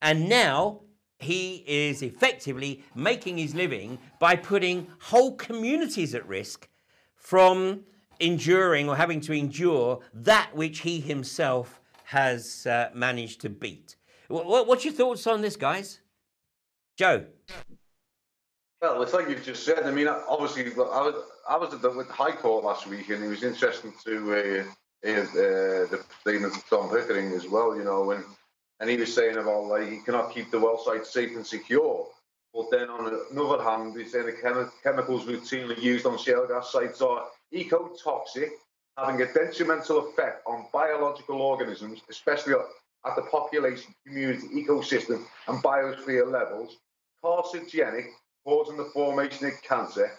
And now he is effectively making his living by putting whole communities at risk from enduring or having to endure that which he himself has managed to beat. What's your thoughts on this, guys? Joe? Well, it's like you've just said. I mean, obviously, I was at the High Court last week, and it was interesting to hear the statements of Tom Pickering as well, and he was saying about, like, he cannot keep the well site safe and secure. But then on the other hand, he's saying the chemicals routinely used on shale gas sites are ecotoxic, having a detrimental effect on biological organisms, especially at the population, community, ecosystem, and biosphere levels, carcinogenic, causing the formation of cancer,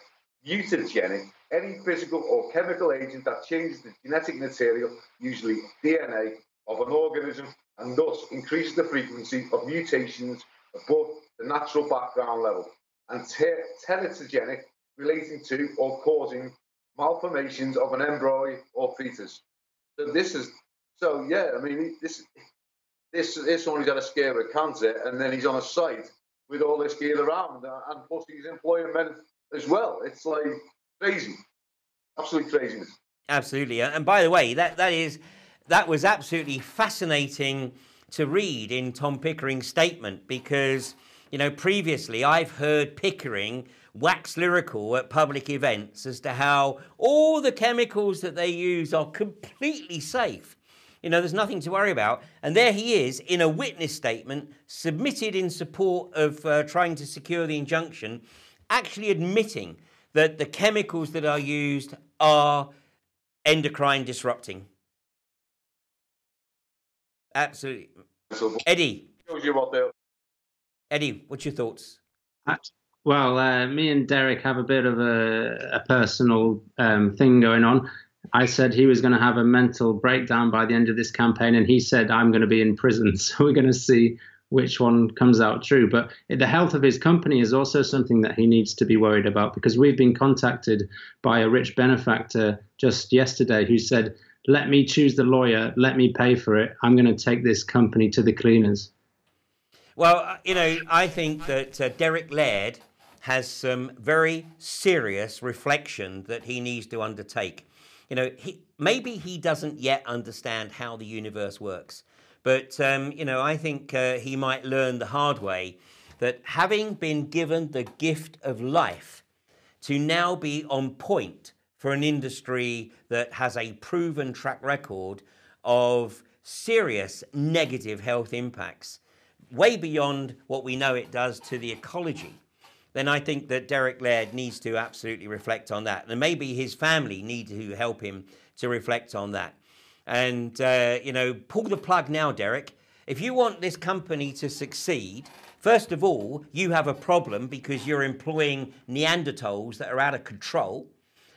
mutagenic, any physical or chemical agent that changes the genetic material, usually DNA, of an organism, and thus increases the frequency of mutations above the natural background level. and teratogenic, relating to or causing malformations of an embryo or fetus. So yeah, I mean, this someone who's had a scare of cancer, and then he's on a site with all this gear around, and plus he's employing men as well. It's like crazy, absolute craziness. Absolutely, and by the way, that was absolutely fascinating to read in Tom Pickering's statement, because previously I've heard Pickering wax lyrical at public events as to how all the chemicals that they use are completely safe. There's nothing to worry about. And there he is in a witness statement submitted in support of trying to secure the injunction, actually admitting that the chemicals that are used are endocrine disrupting. Absolutely. Eddie, what's your thoughts? Well, me and Derek have a bit of a personal thing going on. I said he was going to have a mental breakdown by the end of this campaign, and he said, I'm going to be in prison. So we're going to see which one comes out true. But the health of his company is also something that he needs to be worried about, because we've been contacted by a rich benefactor just yesterday who said, let me choose the lawyer, let me pay for it. I'm going to take this company to the cleaners. Well, I think that Derek Laird has some very serious reflection that he needs to undertake. Maybe he doesn't yet understand how the universe works, but, I think he might learn the hard way that having been given the gift of life to now be on point for an industry that has a proven track record of serious negative health impacts, way beyond what we know it does to the ecology, then I think that Derek Laird needs to absolutely reflect on that. And maybe his family need to help him to reflect on that. And, pull the plug now, Derek. If you want this company to succeed, first of all, you have a problem because you're employing Neanderthals that are out of control,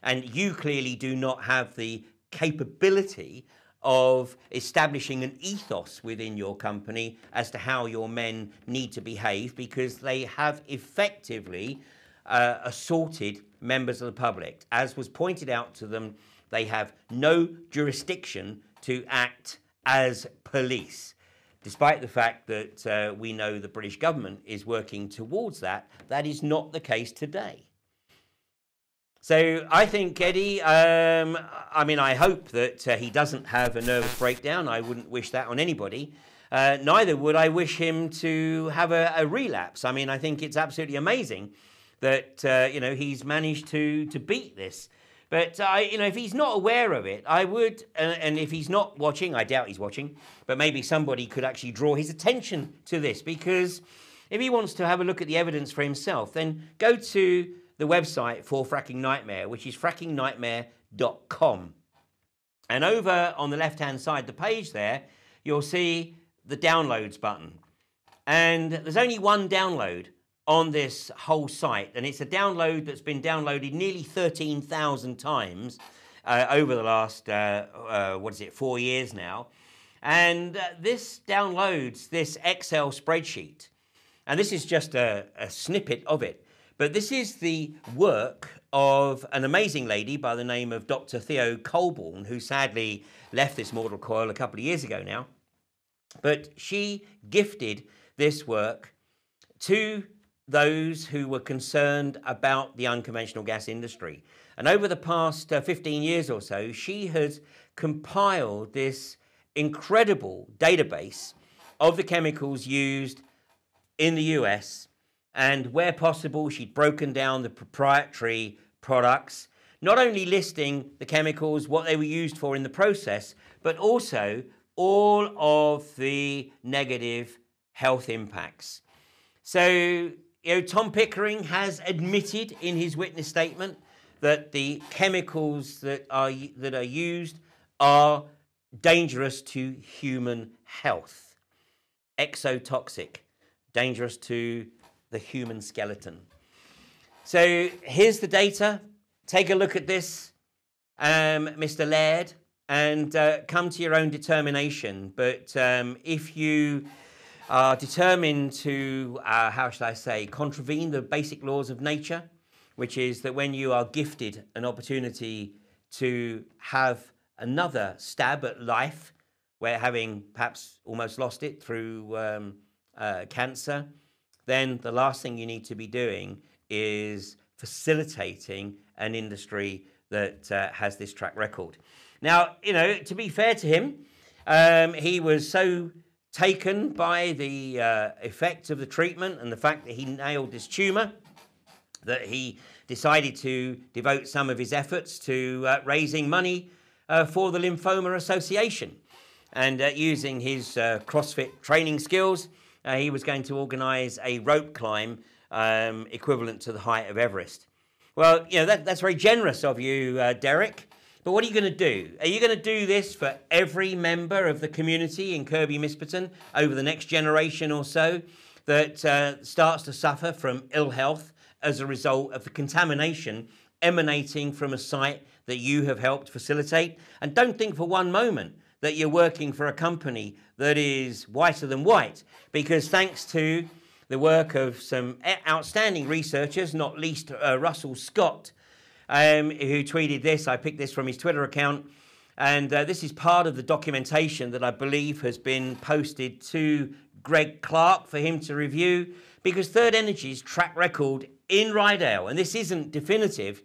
and you clearly do not have the capability of establishing an ethos within your company as to how your men need to behave, because they have effectively assaulted members of the public. As was pointed out to them, they have no jurisdiction to act as police. Despite the fact that we know the British government is working towards that, that is not the case today. So I think, Eddie, I hope that he doesn't have a nervous breakdown. I wouldn't wish that on anybody. Neither would I wish him to have a relapse. I think it's absolutely amazing that, he's managed to beat this. But, if he's not aware of it, I would, and if he's not watching, I doubt he's watching, but maybe somebody could actually draw his attention to this, because if he wants to have a look at the evidence for himself, then go to the website for Fracking Nightmare, which is frackingnightmare.com. And over on the left-hand side of the page there, you'll see the downloads button. And there's only one download on this whole site, and it's a download that's been downloaded nearly 13,000 times over the last, 4 years now. And this downloads this Excel spreadsheet. And this is just a snippet of it. But this is the work of an amazing lady by the name of Dr. Theo Colborn, who sadly left this mortal coil a couple of years ago now. But she gifted this work to those who were concerned about the unconventional gas industry. And over the past 15 years or so, she has compiled this incredible database of the chemicals used in the US, and where possible, she'd broken down the proprietary products, not only listing the chemicals, what they were used for in the process, but also all of the negative health impacts. So, Tom Pickering has admitted in his witness statement that the chemicals that are used are dangerous to human health, exotoxic, dangerous to the human skeleton. So here's the data. Take a look at this, Mr. Laird, and come to your own determination. But if you are determined to, how should I say, contravene the basic laws of nature, which is that when you are gifted an opportunity to have another stab at life, where having perhaps almost lost it through cancer, then the last thing you need to be doing is facilitating an industry that has this track record. Now, you know, to be fair to him, he was so taken by the effect of the treatment and the fact that he nailed this tumour that he decided to devote some of his efforts to raising money for the Lymphoma Association. And using his CrossFit training skills, he was going to organise a rope climb equivalent to the height of Everest. Well, you know, that's very generous of you, Derek. But what are you going to do? Are you going to do this for every member of the community in Kirkby Misperton over the next generation or so that starts to suffer from ill health as a result of the contamination emanating from a site that you have helped facilitate? And don't think for one moment that you're working for a company that is whiter than white, because thanks to the work of some outstanding researchers, not least Russell Scott, who tweeted this. I picked this from his Twitter account, and this is part of the documentation that I believe has been posted to Greg Clark for him to review, because Third Energy's track record in Rydale, and this isn't definitive,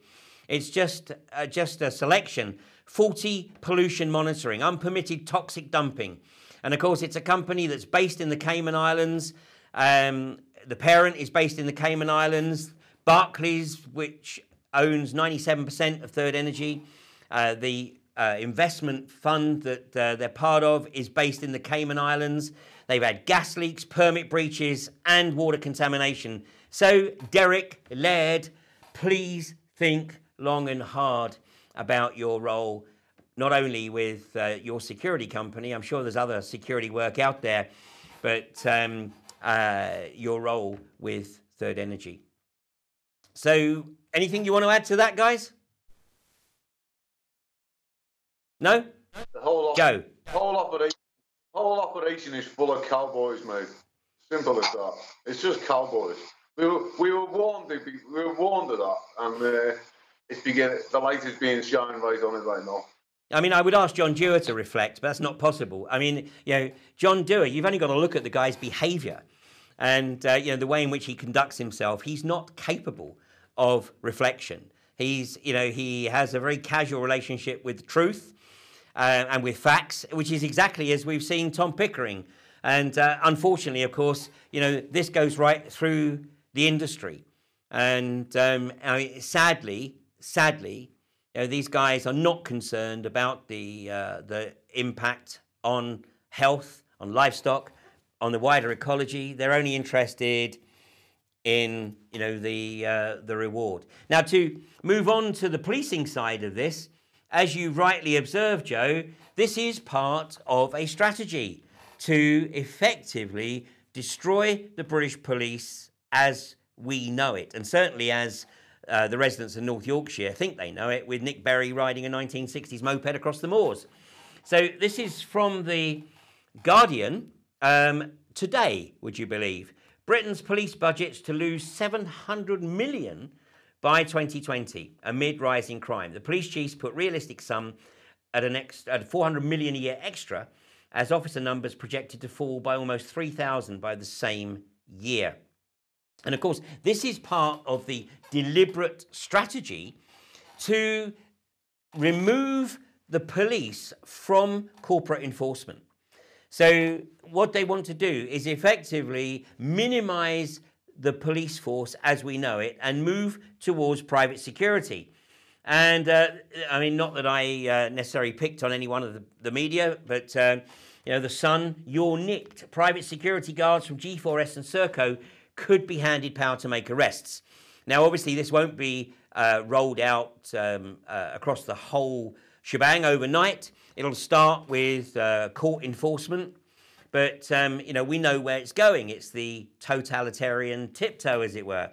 it's just a selection, 40 pollution monitoring, unpermitted toxic dumping. And of course, it's a company that's based in the Cayman Islands. The parent is based in the Cayman Islands. Barclays, which owns 97% of Third Energy, the investment fund that they're part of is based in the Cayman Islands. They've had gas leaks, permit breaches, and water contamination. So, Derek Laird, please think long and hard about your role, not only with your security company, I'm sure there's other security work out there, but your role with Third Energy. So, anything you want to add to that, guys? No? The whole Joe. whole operation is full of cowboys, mate. Simple as that. It's just cowboys. We were warned of that, and the light is being shined right on it right now. I mean, I would ask John Dewar to reflect, but that's not possible. I mean, you know, John Dewar, you've only got to look at the guy's behaviour and, you know, the way in which he conducts himself. He's not capable of reflection. He has a very casual relationship with truth and with facts, which is exactly as we've seen Tom Pickering. And unfortunately, of course, you know, this goes right through the industry. And I mean, sadly, you know, these guys are not concerned about the impact on health, on livestock, on the wider ecology. They're only interested in, you know, the reward. Now, to move on to the policing side of this, as you rightly observed, Joe, this is part of a strategy to effectively destroy the British police as we know it, and certainly as the residents of North Yorkshire think they know it, with Nick Berry riding a 1960s moped across the moors. So this is from the Guardian today, would you believe? Britain's police budgets to lose 700 million by 2020 amid rising crime. The police chiefs put realistic sum at 400 million a year extra, as officer numbers projected to fall by almost 3,000 by the same year. And of course, this is part of the deliberate strategy to remove the police from corporate enforcement. So what they want to do is effectively minimise the police force as we know it and move towards private security. And I mean, not that I necessarily picked on any one of the media, but you know, The Sun, you're nicked. Private security guards from G4S and Serco could be handed power to make arrests. Now, obviously, this won't be rolled out across the whole shebang overnight. It'll start with court enforcement, but you know, we know where it's going. It's the totalitarian tiptoe, as it were.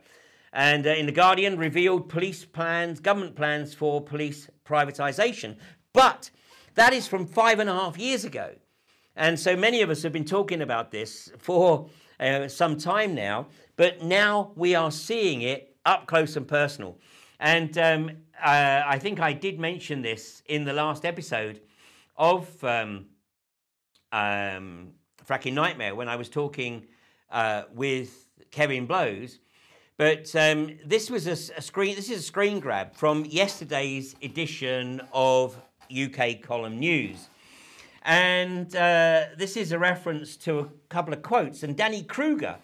And in The Guardian, revealed government plans for police privatisation. But that is from 5.5 years ago. And so many of us have been talking about this for some time now, but now we are seeing it up close and personal. And I think I did mention this in the last episode of Fracking Nightmare when I was talking with Kevin Blows. But this was a screen. This is a screen grab from yesterday's edition of UK Column News. And this is a reference to a couple of quotes. And Danny Kruger,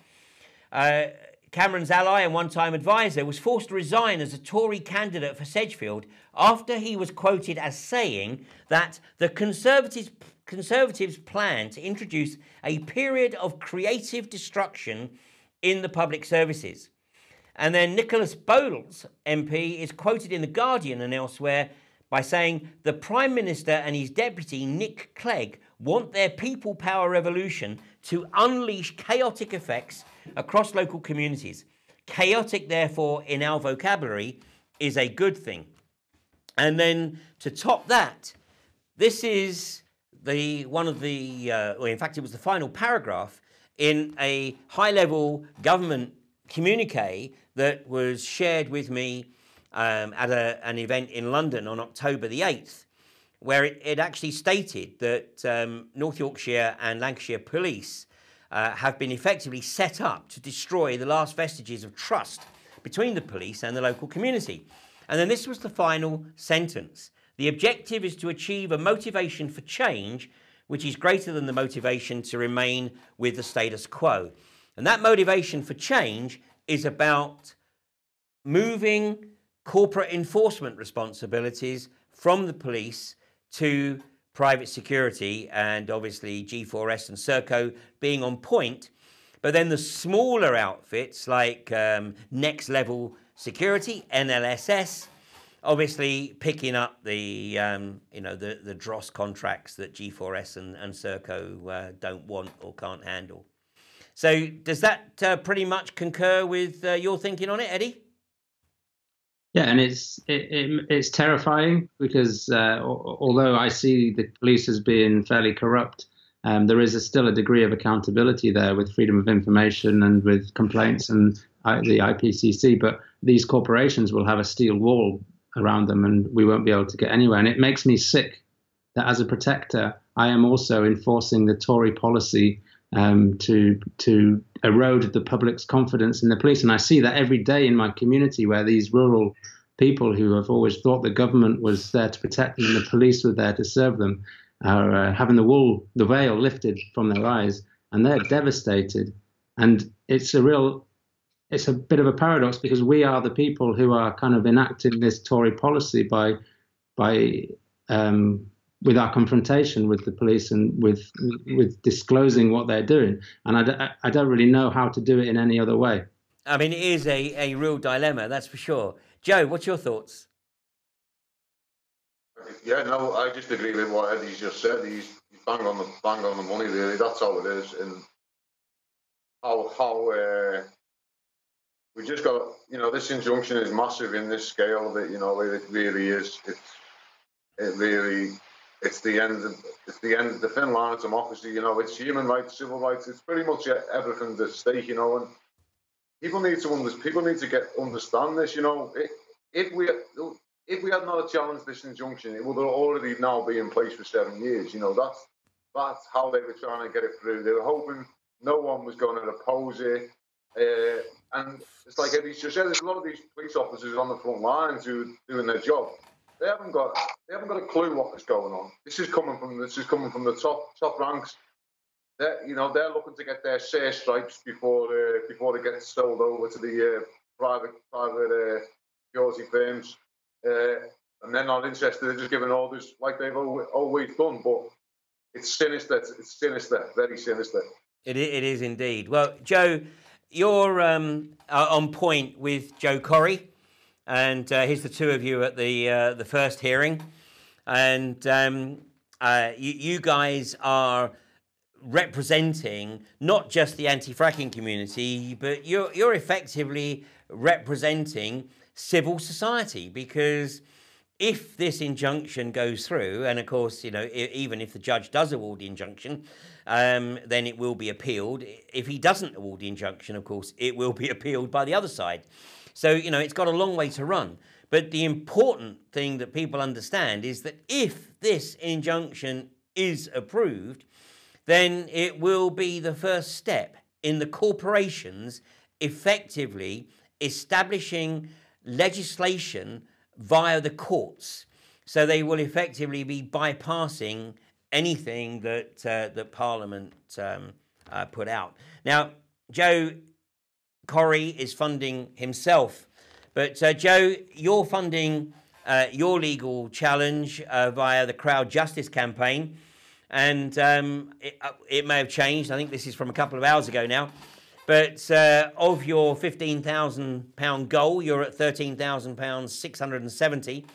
Cameron's ally and one-time advisor, was forced to resign as a Tory candidate for Sedgefield after he was quoted as saying that the Conservatives plan to introduce a period of creative destruction in the public services. And then Nicholas Bowles, MP, is quoted in The Guardian and elsewhere by saying the Prime Minister and his deputy, Nick Clegg, want their people power revolution to unleash chaotic effects across local communities. Chaotic, therefore, in our vocabulary, is a good thing. And then to top that, this is one of the, well, in fact, it was the final paragraph in a high-level government communique that was shared with me at an event in London on October the 8th, where it actually stated that North Yorkshire and Lancashire police have been effectively set up to destroy the last vestiges of trust between the police and the local community. And then this was the final sentence. The objective is to achieve a motivation for change which is greater than the motivation to remain with the status quo. And that motivation for change is about moving corporate enforcement responsibilities from the police to private security, and obviously G4S and Serco being on point, but then the smaller outfits like Next Level Security, NLSS, obviously picking up the the dross contracts that G4S and Serco don't want or can't handle. So does that pretty much concur with your thinking on it, Eddie? Yeah, and it's terrifying because although I see the police as being fairly corrupt, there is still a degree of accountability there with freedom of information and with complaints and the IPCC. But these corporations will have a steel wall around them, and we won't be able to get anywhere. And it makes me sick that as a protector, I am also enforcing the Tory policy to erode the public's confidence in the police. And I see that every day in my community, where these rural people who have always thought the government was there to protect them and the police were there to serve them are having the veil lifted from their eyes, and they're devastated. And it's a bit of a paradox, because we are the people who are kind of enacting this Tory policy with our confrontation with the police and with disclosing what they're doing. And I don't really know how to do it in any other way. I mean, it is a real dilemma, that's for sure. Joe, what's your thoughts? Yeah, no, I just agree with what Eddie's just said. He's bang on the money, really. That's how it is. And how we just got, this injunction is massive in this scale that, it really is. It's the end of the thin line of democracy. It's human rights, civil rights. It's pretty much everything at stake. And people need to understand this. If we had not challenged this injunction, it would have already now be in place for 7 years. That's how they were trying to get it through. They were hoping no one was going to oppose it. And it's like Eddie just said, there's a lot of these police officers on the front lines who are doing their job. They haven't got a clue what is going on. This is coming from the top ranks. They're looking to get their share stripes before they get sold over to the private security firms, and they're not interested. They're just giving orders like they've always done. But it's sinister. It's sinister, very sinister. It is indeed. Well, Joe, you're on point with Joe Corrie. And here's the two of you at the first hearing, and you guys are representing not just the anti-fracking community, but you're effectively representing civil society, because if this injunction goes through, and of course, you know, even if the judge does award the injunction, then it will be appealed. If he doesn't award the injunction, of course, it will be appealed by the other side. So, you know, it's got a long way to run. But the important thing that people understand is that if this injunction is approved, then it will be the first step in the corporations effectively establishing legislation via the courts. So they will effectively be bypassing anything that that Parliament put out. Now, Joe Corrie is funding himself, but Joe, you're funding your legal challenge via the Crowd Justice campaign, and it may have changed. I think this is from a couple of hours ago now. But of your £15,000 goal, you're at £13,670.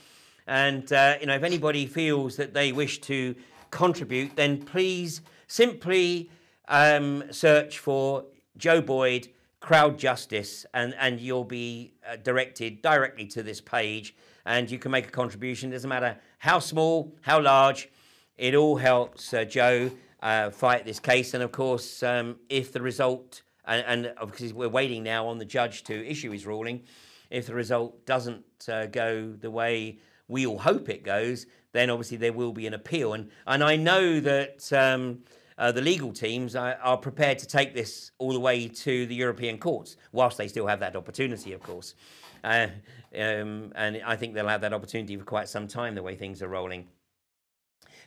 And, you know, if anybody feels that they wish to contribute, then please simply search for Joe Boyd, Crowd Justice, and you'll be directed directly to this page. And you can make a contribution. It doesn't matter how small, how large. It all helps Joe fight this case. And, of course, if the result... And because we're waiting now on the judge to issue his ruling. If the result doesn't go the way we all hope it goes, then obviously there will be an appeal. And I know that the legal teams are prepared to take this all the way to the European courts, whilst they still have that opportunity, of course. And I think they'll have that opportunity for quite some time, the way things are rolling.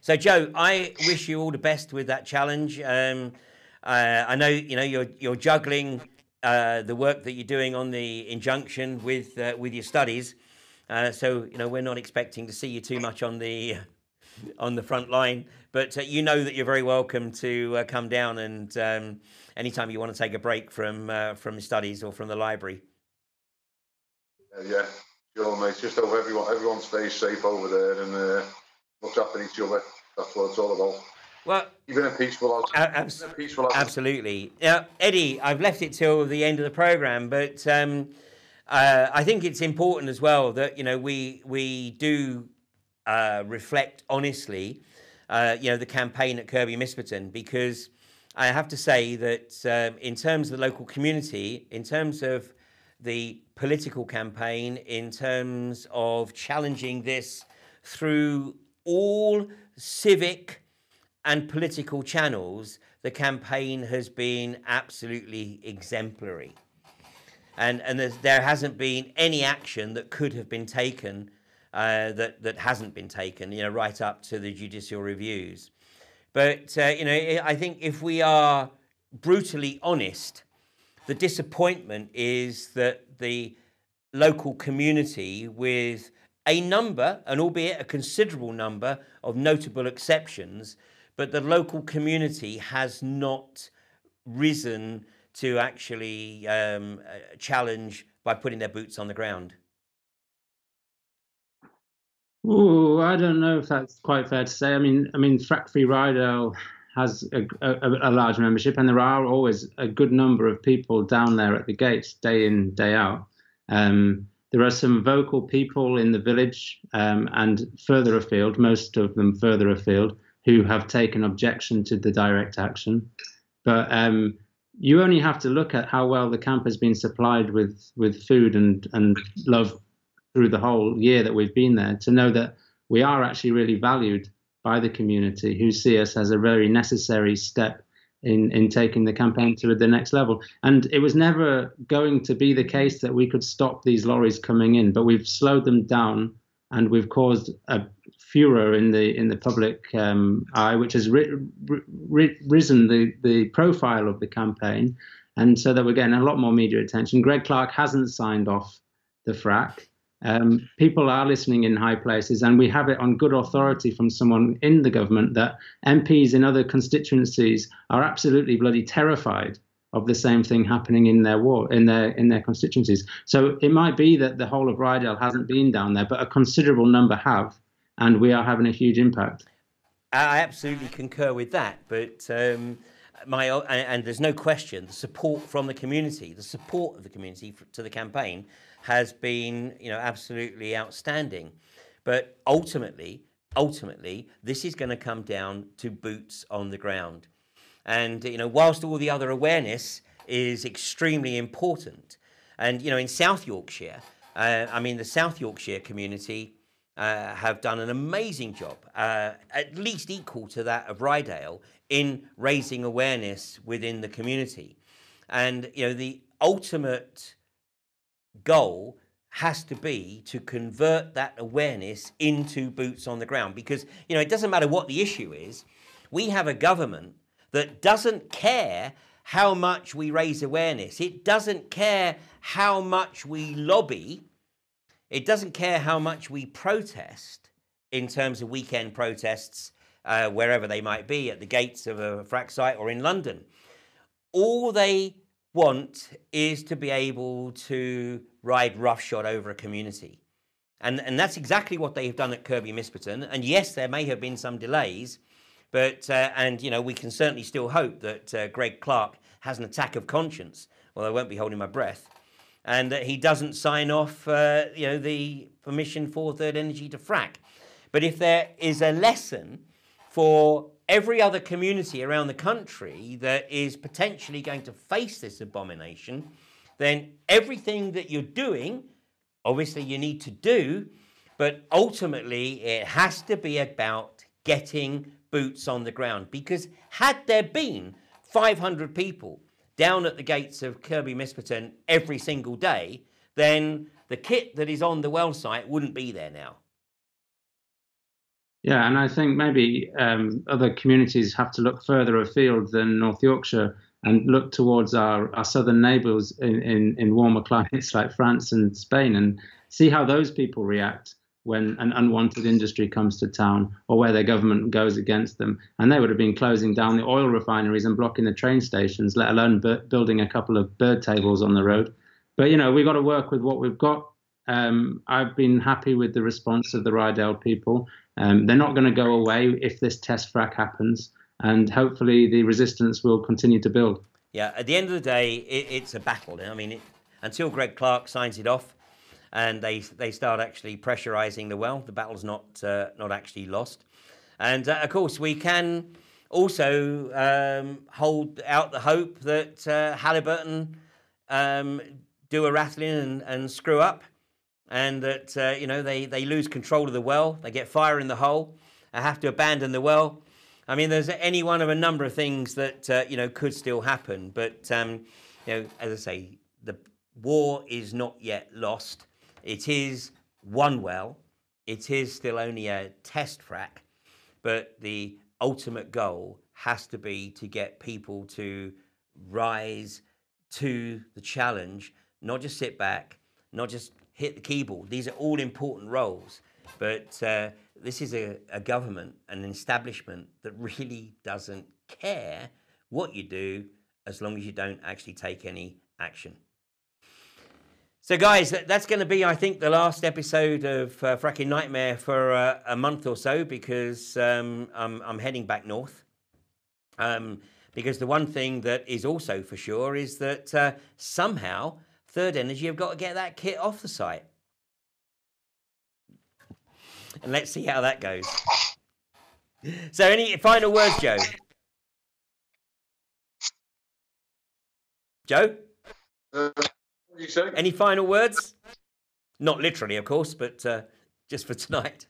So, Joe, I wish you all the best with that challenge. I know, you know, you're juggling the work that you're doing on the injunction with your studies. So, you know, we're not expecting to see you too much on the front line, but you know that you're very welcome to come down and anytime you want to take a break from studies or from the library. Yeah, sure, mate. Just hope everyone stays safe over there and looks after each other. That's what it's all about. Well, even a peaceful house. Absolutely. Now, Eddie, I've left it till the end of the programme, but I think it's important as well that, you know, we do reflect honestly, you know, the campaign at Kirkby Misperton, because I have to say that in terms of the local community, in terms of the political campaign, in terms of challenging this through all civic and political channels, the campaign has been absolutely exemplary. And there hasn't been any action that could have been taken that hasn't been taken, you know, right up to the judicial reviews. But, you know, I think if we are brutally honest, the disappointment is that the local community, with a number, and albeit a considerable number, of notable exceptions, but the local community has not risen to actually challenge by putting their boots on the ground. Oh, I don't know if that's quite fair to say. I mean, Frack-free Rydal has a large membership, and there are always a good number of people down there at the gates, day in, day out. There are some vocal people in the village and further afield, most of them further afield, who have taken objection to the direct action. But you only have to look at how well the camp has been supplied with food and love through the whole year that we've been there to know that we are actually really valued by the community, who see us as a very necessary step in taking the campaign to the next level. And it was never going to be the case that we could stop these lorries coming in, but we've slowed them down, and we've caused a furor in the public eye, which has risen the profile of the campaign, and so that we're getting a lot more media attention. Greg Clark hasn't signed off the FRAC. People are listening in high places, and we have it on good authority from someone in the government that MPs in other constituencies are absolutely bloody terrified of the same thing happening in their constituencies. So it might be that the whole of Rydal hasn't been down there, but a considerable number have, and we are having a huge impact. I absolutely concur with that, but and there's no question the support from the community, the support of the community to the campaign has been, you know, absolutely outstanding. But ultimately, this is going to come down to boots on the ground. And, you know, whilst all the other awareness is extremely important, and, you know, in South Yorkshire, I mean, the South Yorkshire community have done an amazing job, at least equal to that of Rydale, in raising awareness within the community. And, you know, the ultimate goal has to be to convert that awareness into boots on the ground, because, you know, it doesn't matter what the issue is. We have a government that doesn't care how much we raise awareness. It doesn't care how much we lobby. It doesn't care how much we protest in terms of weekend protests, wherever they might be, at the gates of a frack site or in London. All they want is to be able to ride roughshod over a community. And that's exactly what they've done at Kirkby Misperton. And yes, there may have been some delays, but, and, you know, we can certainly still hope that Greg Clark has an attack of conscience, although I won't be holding my breath, and that he doesn't sign off, you know, the permission for Third Energy to frack. But if there is a lesson for every other community around the country that is potentially going to face this abomination, then everything that you're doing, obviously you need to do, but ultimately it has to be about getting boots on the ground. Because had there been 500 people down at the gates of Kirkby Misperton every single day, then the kit that is on the well site wouldn't be there now. Yeah, and I think maybe other communities have to look further afield than North Yorkshire and look towards our southern neighbours in warmer climates like France and Spain, and see how those people react when an unwanted industry comes to town, or where their government goes against them. And they would have been closing down the oil refineries and blocking the train stations, let alone building a couple of bird tables on the road. But, you know, we've got to work with what we've got. I've been happy with the response of the Rydale people. They're not going to go away if this test frack happens, and hopefully the resistance will continue to build. Yeah, at the end of the day, it's a battle. I mean, until Greg Clark signs it off and they start actually pressurising the well, the battle's not actually lost. And of course, we can also hold out the hope that Halliburton do a rattling and screw up, and that, you know, they lose control of the well, they get fire in the hole, they have to abandon the well. I mean, there's any one of a number of things that, you know, could still happen. But, you know, as I say, the war is not yet lost. It is one well. It is still only a test frack. But the ultimate goal has to be to get people to rise to the challenge, not just sit back, not just hit the keyboard. These are all important roles. But this is a government, an establishment that really doesn't care what you do as long as you don't actually take any action. So, guys, that's going to be, I think, the last episode of Fracking Nightmare for a month or so, because I'm heading back north. Because the one thing that is also for sure is that somehow Third Energy have got to get that kit off the site. And let's see how that goes. So, any final words, Joe? Joe? You say? Any final words? Not literally, of course, but just for tonight.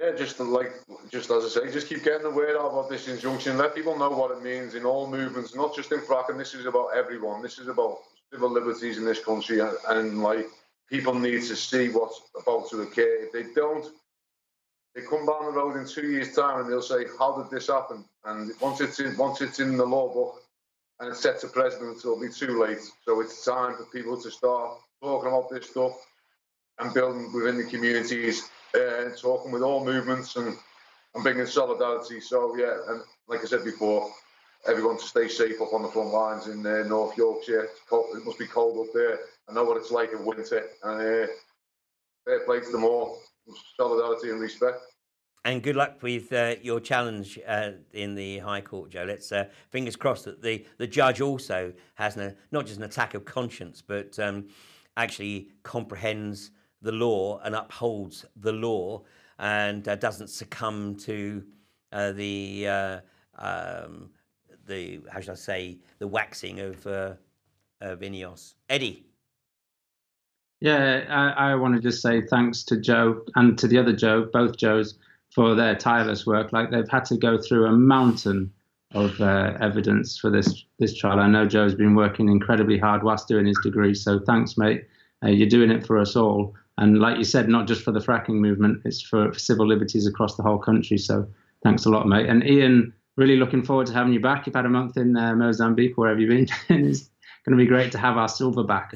Yeah, just as I say, just keep getting the word out about this injunction. Let people know what it means in all movements, not just in fracking. This is about everyone. This is about civil liberties in this country, and like, people need to see what's about to occur. If they don't, they come down the road in 2 years' time and they'll say, "How did this happen?" And once it's in the law book and it sets a precedent, it'll be too late. So it's time for people to start talking about this stuff and building within the communities, talking with all movements and bringing solidarity. So yeah, and like I said before, everyone to stay safe up on the front lines in North Yorkshire. It's cold, it must be cold up there. I know what it's like in winter, and fair play to them all. Solidarity and respect. And good luck with your challenge in the High Court, Joe. Let's fingers crossed that the judge also has not just an attack of conscience, but actually comprehends the law and upholds the law and doesn't succumb to the how should I say, the waxing of INEOS. Eddie. Yeah, I want to just say thanks to Joe and to the other Joe, both Joes, for their tireless work. Like, they've had to go through a mountain of evidence for this trial. I know Joe's been working incredibly hard whilst doing his degree, so thanks, mate. You're doing it for us all. And like you said, not just for the fracking movement, it's for civil liberties across the whole country. So thanks a lot, mate. And Ian, really looking forward to having you back. You've had a month in Mozambique, wherever you've been. It's going to be great to have our silver back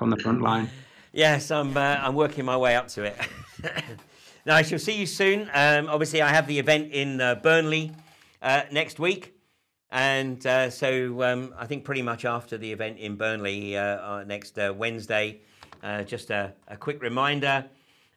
on the front line. Yes, I'm working my way up to it. Now, I shall see you soon. Obviously, I have the event in Burnley next week. And so I think pretty much after the event in Burnley next Wednesday, just a quick reminder,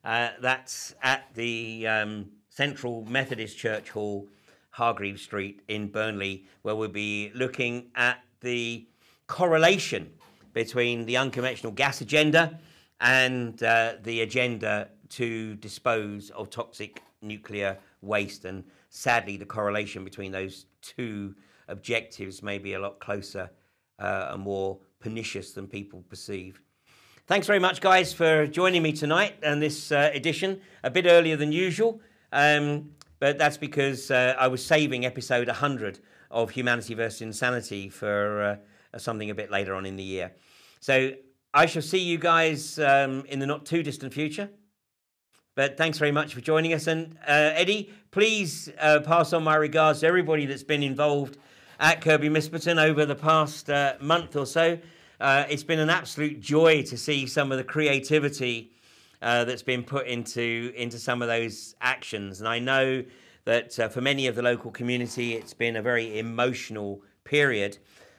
that's at the Central Methodist Church Hall, Hargreaves Street in Burnley, where we'll be looking at the correlation between the unconventional gas agenda and the agenda to dispose of toxic nuclear waste. And sadly, the correlation between those two objectives may be a lot closer and more pernicious than people perceive. Thanks very much, guys, for joining me tonight and this edition, a bit earlier than usual, but that's because I was saving episode 100 of Humanity versus Insanity for something a bit later on in the year. So I shall see you guys in the not too distant future. But thanks very much for joining us. And Eddie, please pass on my regards to everybody that's been involved at Kirby Misperton over the past month or so. It's been an absolute joy to see some of the creativity that's been put into some of those actions. And I know that for many of the local community, it's been a very emotional period.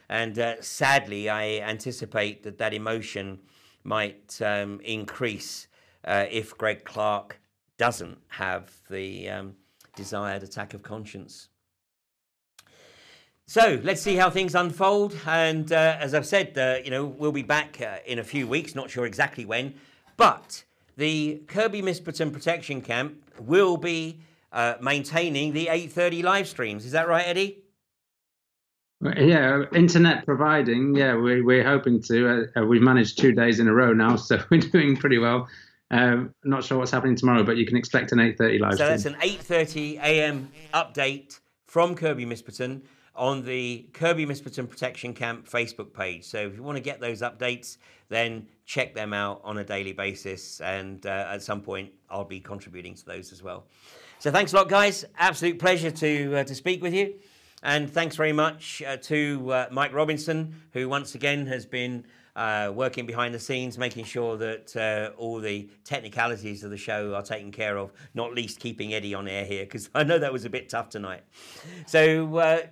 And sadly, I anticipate that emotion might increase if Greg Clark doesn't have the desired attack of conscience. So let's see how things unfold. And as I've said, we'll be back in a few weeks, not sure exactly when, but the Kirby Misperton Protection Camp will be maintaining the 8:30 live streams. Is that right, Eddie? Yeah, internet providing. Yeah, we're hoping to. We've managed 2 days in a row now, so we're doing pretty well. Not sure what's happening tomorrow, but you can expect an 8:30 live stream. So that's an 8:30 a.m. update from Kirby Misperton on the Kirby Misperton Protection Camp Facebook page. So if you want to get those updates, then check them out on a daily basis. And at some point, I'll be contributing to those as well. So thanks a lot, guys. Absolute pleasure to speak with you. And thanks very much to Mike Robinson, who once again has been working behind the scenes, making sure that all the technicalities of the show are taken care of, not least keeping Eddie on air here, because I know that was a bit tough tonight. So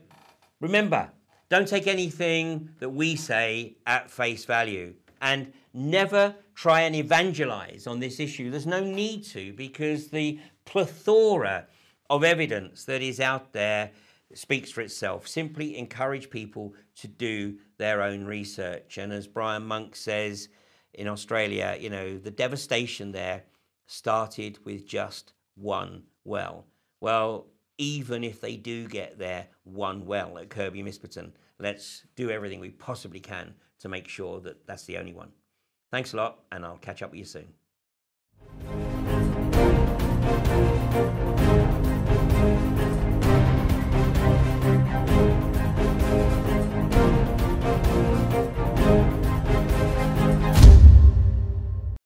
remember, don't take anything that we say at face value, and never try and evangelize on this issue. There's no need to, because the plethora of evidence that is out there speaks for itself. Simply encourage people to do their own research. And as Brian Monk says in Australia, the devastation there started with just one well. Well, even if they do get their one well at Kirby Misperton, let's do everything we possibly can to make sure that that's the only one. Thanks a lot, and I'll catch up with you soon.